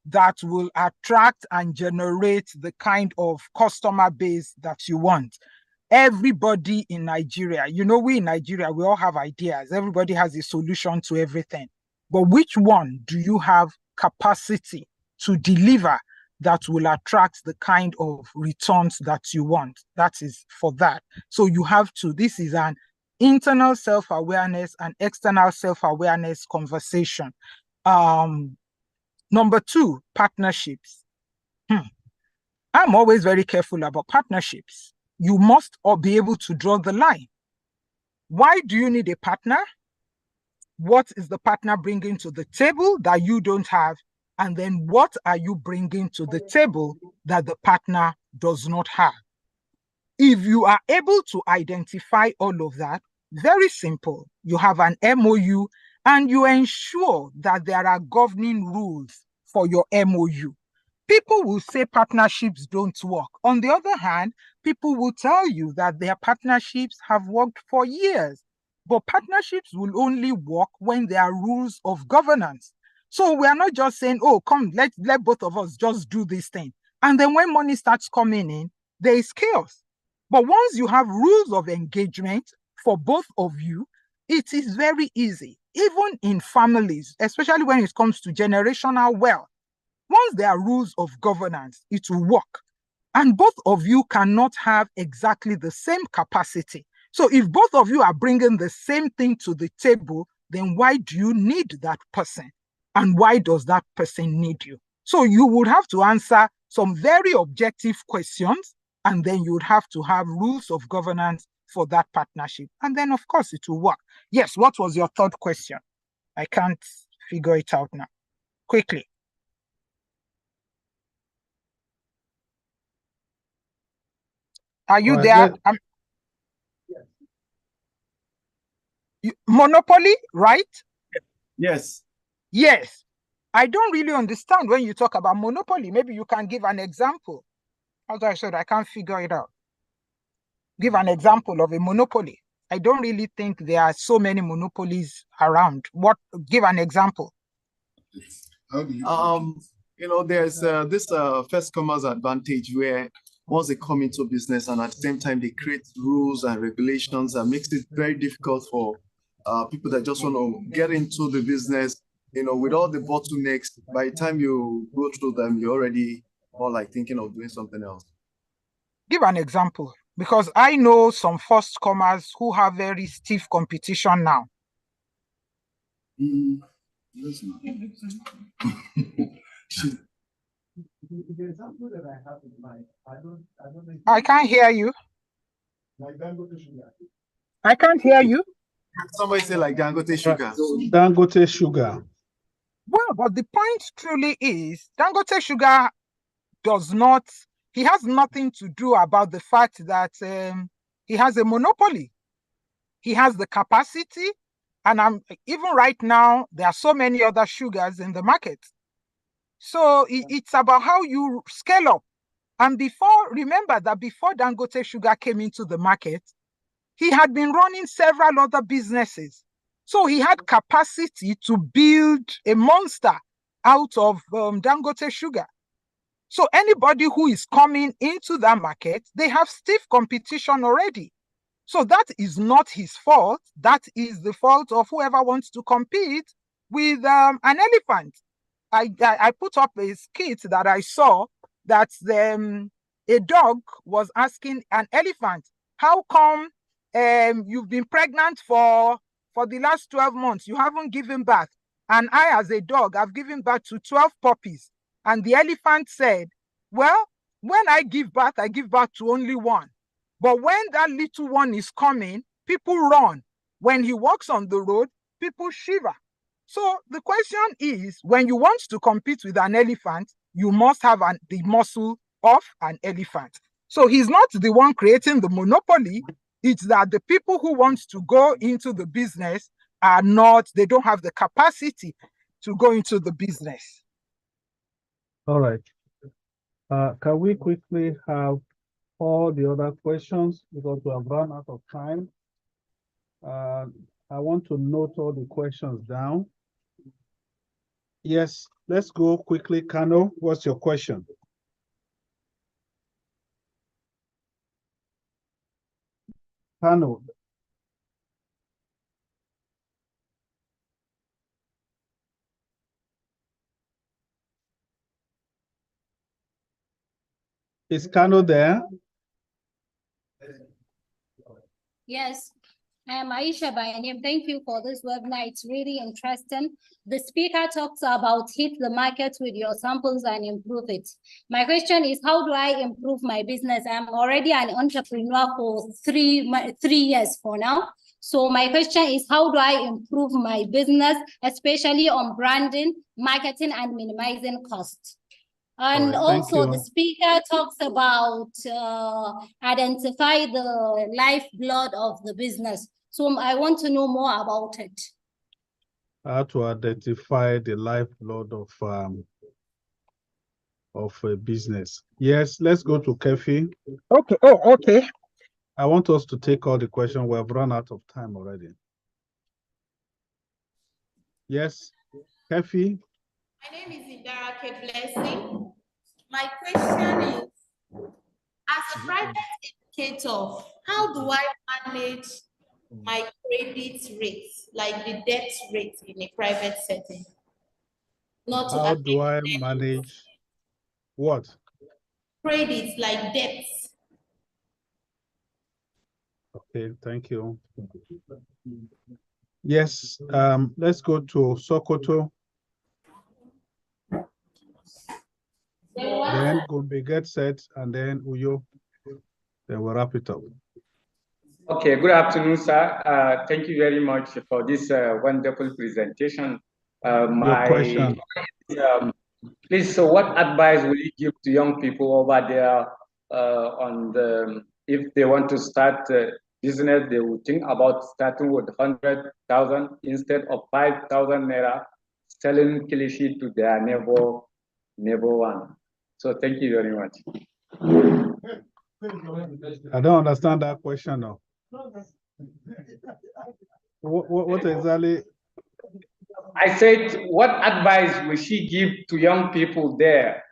that will attract and generate the kind of customer base that you want? Everybody in Nigeria, we in Nigeria, we all have ideas. Everybody has a solution to everything. But which one do you have capacity to deliver that will attract the kind of returns that you want? That is for that. So you have to, this is an internal self-awareness and external self-awareness conversation. Number two, partnerships. I'm always very careful about partnerships. You must all be able to draw the line. Why do you need a partner? What is the partner bringing to the table that you don't have? And then what are you bringing to the table that the partner does not have? If you are able to identify all of that, very simple. You have an MOU and you ensure that there are governing rules for your MOU. People will say partnerships don't work. On the other hand, people will tell you that their partnerships have worked for years. But partnerships will only work when there are rules of governance. So we are not just saying, oh, come, let both of us just do this thing. And then when money starts coming in, there is chaos. But once you have rules of engagement for both of you, it is very easy. Even in families, especially when it comes to generational wealth, once there are rules of governance, it will work. And both of you cannot have exactly the same capacity. So if both of you are bringing the same thing to the table, then why do you need that person? And why does that person need you? So you would have to answer some very objective questions, and then you would have to have rules of governance for that partnership. And then, of course, it will work. Yes, what was your third question? I can't figure it out now. Quickly. Are you there? Monopoly, right? Yes. Yes. I don't really understand when you talk about monopoly. Maybe you can give an example. As I said, I can't figure it out. Give an example of a monopoly. I don't really think there are so many monopolies around. Give an example. There's this first comers advantage where once they come into business and at the same time they create rules and regulations that makes it very difficult for people that just want to get into the business with all the bottlenecks, by the time you go through them, you're already more like thinking of doing something else. Give an example, because I know some first comers who have very stiff competition now. I can't hear you. I can't hear you. Somebody say like Dangote Sugar. Dangote Sugar. Well, but the point truly is Dangote Sugar he has nothing to do about the fact that he has a monopoly. He has the capacity, and even right now, there are so many other sugars in the market. So it's about how you scale up. And remember that before Dangote Sugar came into the market, he had been running several other businesses. So he had capacity to build a monster out of Dangote Sugar. So anybody who is coming into that market, they have stiff competition already. So that is not his fault. That is the fault of whoever wants to compete with an elephant. I put up a skit that I saw that a dog was asking an elephant, how come you've been pregnant for the last 12 months? You haven't given birth. And I, as a dog, have given birth to 12 puppies. And the elephant said, well, when I give birth to only one. But when that little one is coming, people run. When he walks on the road, people shiver. So the question is, when you want to compete with an elephant, you must have the muscle of an elephant. So he's not the one creating the monopoly. It's that the people who want to go into the business they don't have the capacity to go into the business. All right. Can we quickly have all the other questions because we have run out of time? I want to note all the questions down. Yes, let's go quickly. Kano, what's your question? Kano. Is Kano there? Yes, I am Aisha by name. Thank you for this webinar. It's really interesting. The speaker talks about hit the market with your samples and improve it. My question is, how do I improve my business? I'm already an entrepreneur for 3 years for now. So my question is, how do I improve my business, especially on branding, marketing, and minimizing costs? And right, also the speaker talks about identify the lifeblood of the business. So I want to know more about it. How to identify the lifeblood of a business. Yes, let's go to Kefi. Okay. Oh, okay. I want us to take all the questions. We have run out of time already. Yes, Kefi. My name is Idarake Blessing. My question is, as a private educator, how do I manage my credit rate, like the debt rate in a private setting? Not to How do I manage what? Credits, like debts. Okay, thank you. Yes, let's go to Sokoto. Then Gombe get set, and then Uyo. Then we'll wrap it up. Okay, good afternoon, sir. Thank you very much for this wonderful presentation. Your question. Please, so what advice will you give to young people over there if they want to start business, they would think about starting with 100,000 instead of 5,000 naira, selling kilishi to their neighbor one. So thank you very much. I don't understand that question now. What exactly? I said, what advice will she give to young people there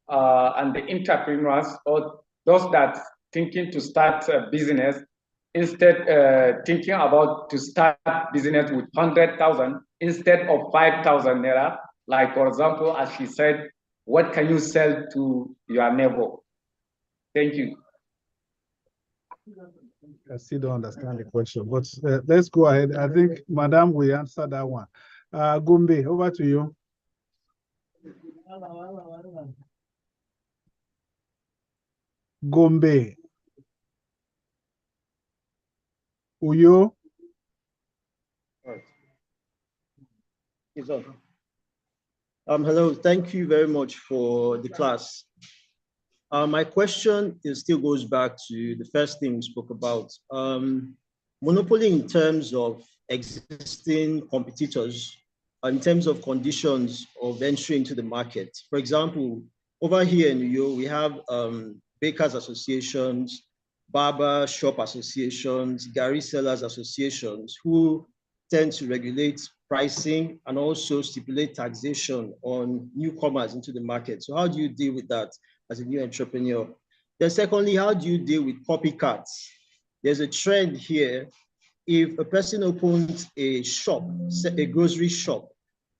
and the entrepreneurs or those that thinking to start a business instead thinking about to start business with 100,000 instead of 5,000 naira. Like for example, as she said, what can you sell to your neighbor? Thank you. I still don't understand the question, but let's go ahead. I think Madam will answer that one. Gombe, over to you. Gombe. Uyo. It's on. Hello, thank you very much for the class. My question still goes back to the first thing we spoke about. Monopoly in terms of existing competitors, in terms of conditions of entry into the market. For example, over here in New York, we have bakers associations, barber shop associations, Gary sellers associations who tend to regulate pricing and also stipulate taxation on newcomers into the market. So how do you deal with that as a new entrepreneur? Then secondly, how do you deal with copycats? There's a trend here. If a person opens a shop, a grocery shop,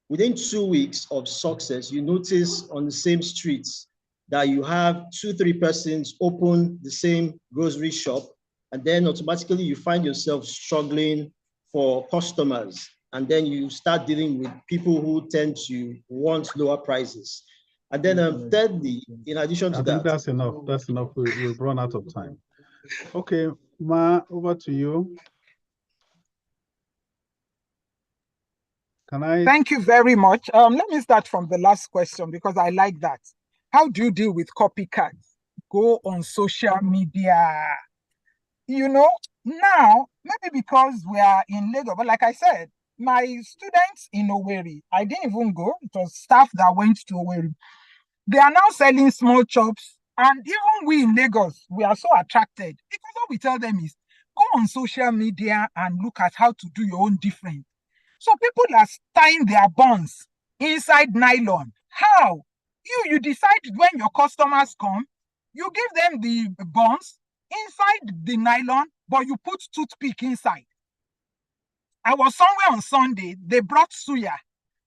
within 2 weeks of success, you notice on the same streets that you have 2-3 persons open the same grocery shop, and then automatically you find yourself struggling for customers. And then you start dealing with people who tend to want lower prices. And then thirdly, in addition to I think that's enough. That's enough. We've run out of time. Okay, Ma, over to you. Can I? Thank you very much. Let me start from the last question because I like that. How do you deal with copycats? Go on social media. You know, now, maybe because we are in Lagos, but like I said, my students in Owerri, I didn't even go. It was staff that went to Owerri. They are now selling small chops. And even we in Lagos, we are so attracted because what we tell them is go on social media and look at how to do your own different. So people are tying their buns inside nylon. How? You decide when your customers come, you give them the buns inside the nylon, but you put toothpick inside. I was somewhere on Sunday, they brought suya,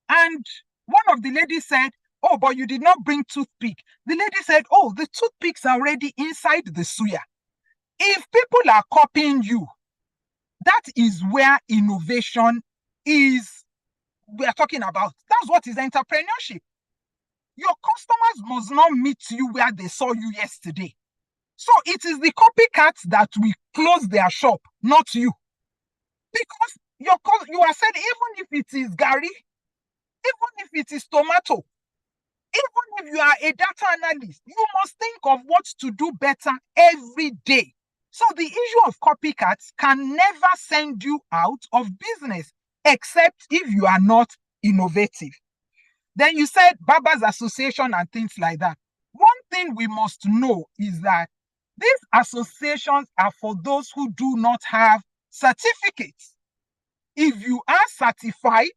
and one of the ladies said, oh, but you did not bring toothpick. The lady said, oh, the toothpicks are already inside the suya. If people are copying you, that is where innovation is, we are talking about. That's what is entrepreneurship. Your customers must not meet you where they saw you yesterday. So it is the copycats that will close their shop, not you. Because you are said, even if it is Gary, even if it is tomato, even if you are a data analyst, you must think of what to do better every day. So the issue of copycats can never send you out of business, except if you are not innovative. Then you said Barbers Association and things like that. One thing we must know is that these associations are for those who do not have certificates. If you are certified,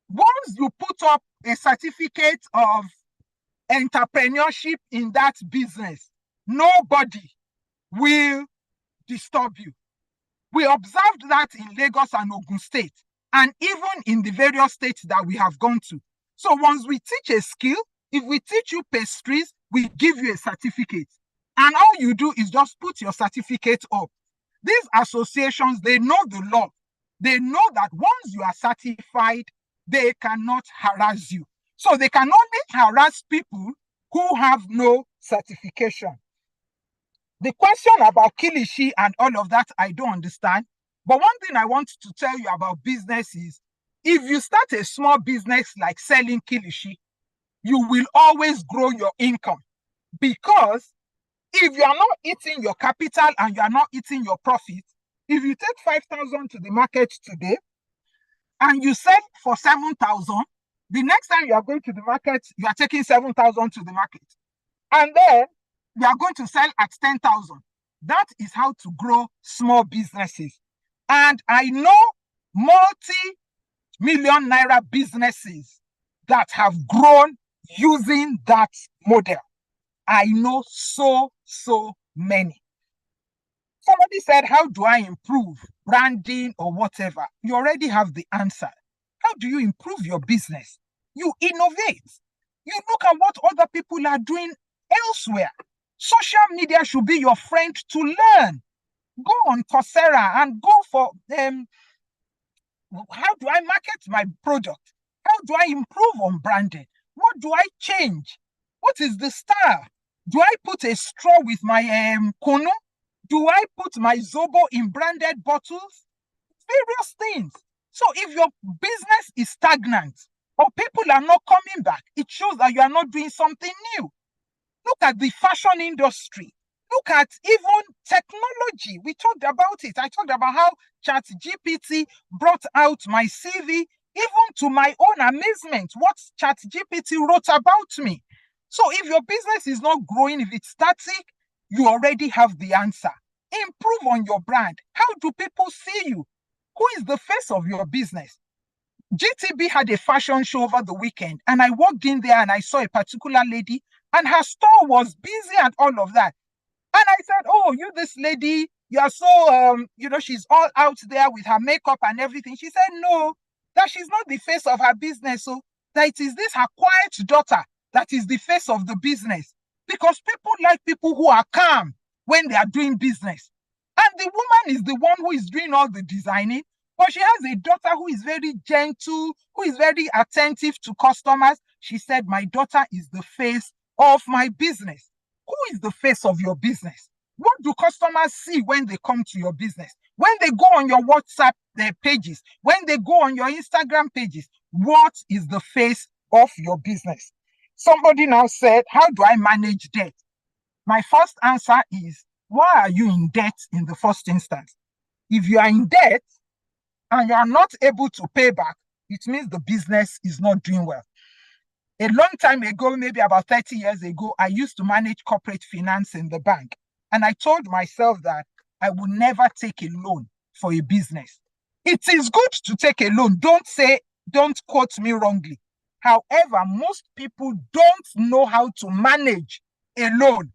once you put up a certificate of entrepreneurship in that business, nobody will disturb you. We observed that in Lagos and Ogun State, and even in the various states that we have gone to. So once we teach a skill, if we teach you pastries, we give you a certificate. And all you do is just put your certificate up. These associations, they know the law. They know that once you are certified, they cannot harass you. So they can only harass people who have no certification. The question about Kilishi and all of that, I don't understand. But one thing I want to tell you about business is, if you start a small business like selling Kilishi, you will always grow your income. Because if you are not eating your capital and you are not eating your profit, if you take 5,000 to the market today and you sell for 7,000, the next time you are going to the market, you are taking 7,000 to the market. And then you are going to sell at 10,000. That is how to grow small businesses. And I know multi-million naira businesses that have grown using that model. I know so many. Somebody said, how do I improve branding or whatever? You already have the answer. How do you improve your business? You innovate. You look at what other people are doing elsewhere. Social media should be your friend to learn. Go on Coursera and go for how do I market my product? How do I improve on branding? What do I change? What is the style? Do I put a straw with my kunu? Do I put my Zobo in branded bottles? Various things. So if your business is stagnant or people are not coming back, it shows that you are not doing something new. Look at the fashion industry. Look at even technology. We talked about it. I talked about how ChatGPT brought out my CV, even to my own amazement, what ChatGPT wrote about me. So if your business is not growing, if it's static, you already have the answer. Improve on your brand. How do people see you? Who is the face of your business? GTB had a fashion show over the weekend, and I walked in there and I saw a particular lady, and her store was busy and all of that. And I said, oh, you, this lady, you are so, she's all out there with her makeup and everything. She said, no, that she's not the face of her business. So that it is this, her quiet daughter, that is the face of the business. Because people like people who are calm when they are doing business. And the woman is the one who is doing all the designing, but she has a daughter who is very gentle, who is very attentive to customers. She said, my daughter is the face of my business. Who is the face of your business? What do customers see when they come to your business? When they go on your WhatsApp pages, when they go on your Instagram pages, what is the face of your business? Somebody now said, how do I manage debt? My first answer is, why are you in debt in the first instance? If you are in debt and you are not able to pay back, it means the business is not doing well. A long time ago, maybe about 30 years ago, I used to manage corporate finance in the bank. And I told myself that I would never take a loan for a business. It is good to take a loan. Don't quote me wrongly. However, most people don't know how to manage a loan.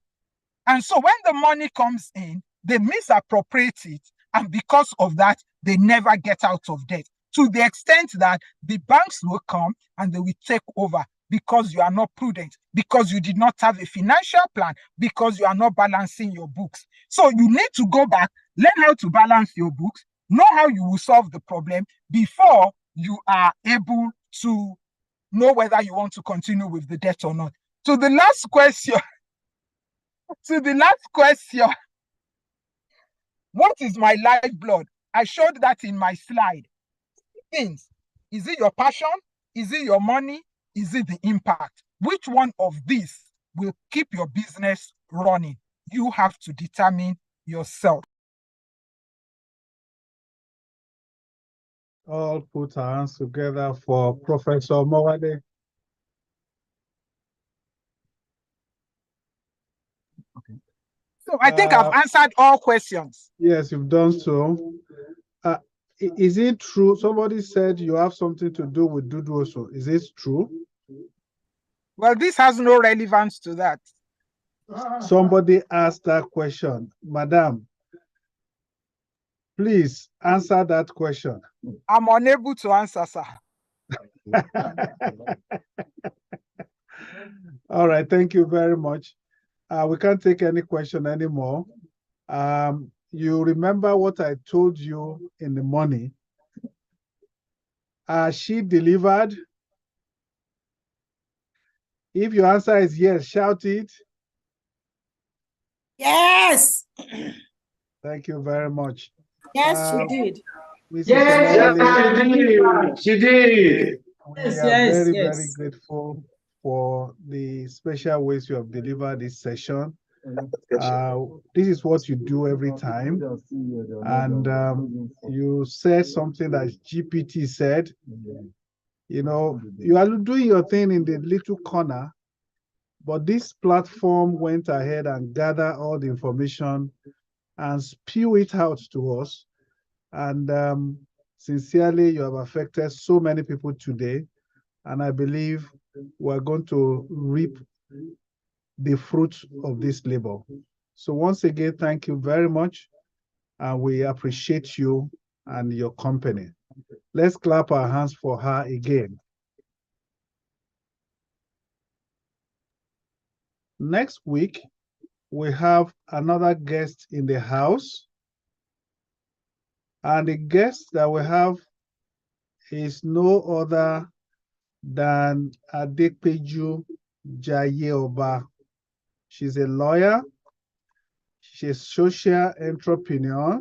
And so when the money comes in, they misappropriate it. And because of that, they never get out of debt, to the extent that the banks will come and they will take over, because you are not prudent, because you did not have a financial plan, because you are not balancing your books. So you need to go back, learn how to balance your books, know how you will solve the problem before you are able to know whether you want to continue with the debt or not. To the last question, what is my lifeblood? I showed that in my slide. Things. Is it your passion? Is it your money? Is it the impact? Which one of these will keep your business running? You have to determine yourself. All put our hands together for Professor Mowade. Okay. So I think I've answered all questions. Yes, you've done so. Is it true? Somebody said you have something to do with Dudu also. Is this true? Well, this has no relevance to that. Somebody asked that question. Madam, please answer that question. I'm unable to answer, sir. All right, thank you very much. We can't take any question anymore. You remember what I told you in the morning? She delivered? If your answer is yes, shout it. Yes. Thank you very much. Yes, she did. Mrs. Yes, she did. We Yes, are yes, very, yes. very grateful for the special ways you have delivered this session. This is what you do every time. And you said something that GPT said. You know, you are doing your thing in the little corner, but this platform went ahead and gathered all the information and spew it out to us. And sincerely, you have affected so many people today. And I believe we're going to reap the fruits of this labor. So once again, thank you very much. and we appreciate you and your company. Let's clap our hands for her again. Next week, we have another guest in the house. And the guest that we have is no other than Adepeju Jayeoba. She's a lawyer. She's a social entrepreneur.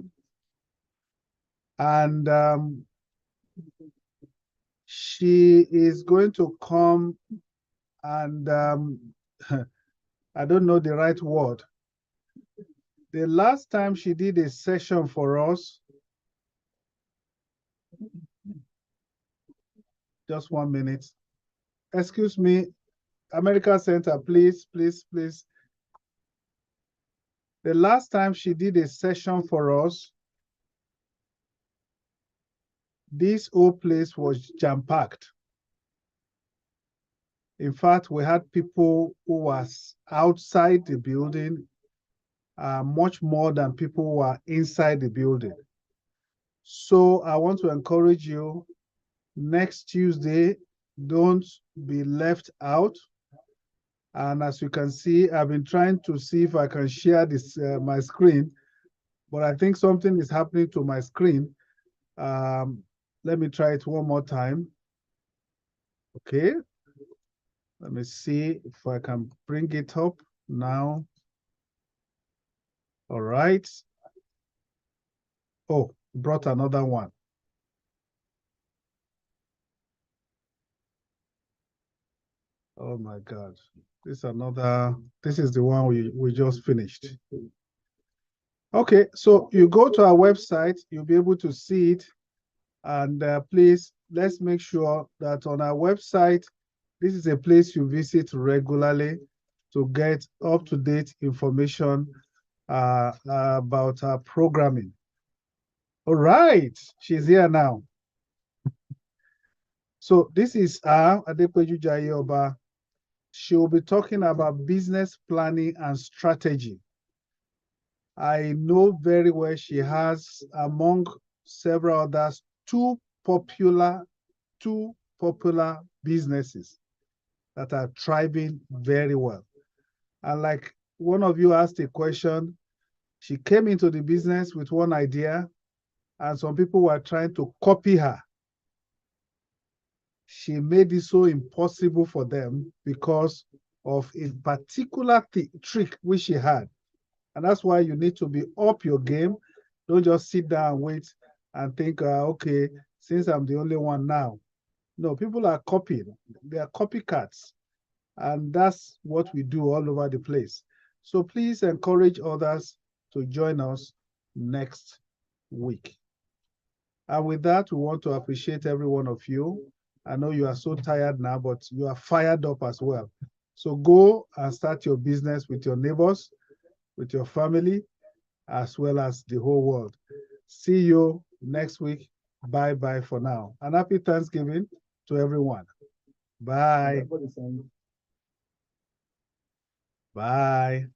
And she is going to come and I don't know the right word. The last time she did a session for us, just 1 minute. Excuse me, America Center, please, please, please. The last time she did a session for us, this whole place was jam-packed. In fact, we had people who was outside the building, much more than people who were inside the building. So I want to encourage you, next Tuesday, don't be left out. And as you can see, I've been trying to see if I can share this my screen, but I think something is happening to my screen. Let me try it one more time. Okay. Let me see if I can bring it up now. All right. Oh, brought another one. Oh my God. This is the one we just finished. Okay, so you go to our website, you'll be able to see it. And please, let's make sure that on our website, this is a place you visit regularly to get up-to-date information about our programming. All right, she's here now. So this is Adepeju Jayeoba. She will be talking about business planning and strategy. I know very well she has, among several others, two popular businesses that are thriving very well. And like one of you asked a question, she came into the business with one idea, and some people were trying to copy her. She made it so impossible for them because of a particular trick which she had. And that's why you need to be up your game. Don't just sit down and wait and think, okay, since I'm the only one now. No, people are copying. They are copycats. And that's what we do all over the place. So please encourage others to join us next week. And with that, we want to appreciate every one of you. I know you are so tired now, but you are fired up as well. So go and start your business with your neighbors, with your family, as well as the whole world. See you next week. Bye-bye for now. And happy Thanksgiving to everyone. Bye. Bye.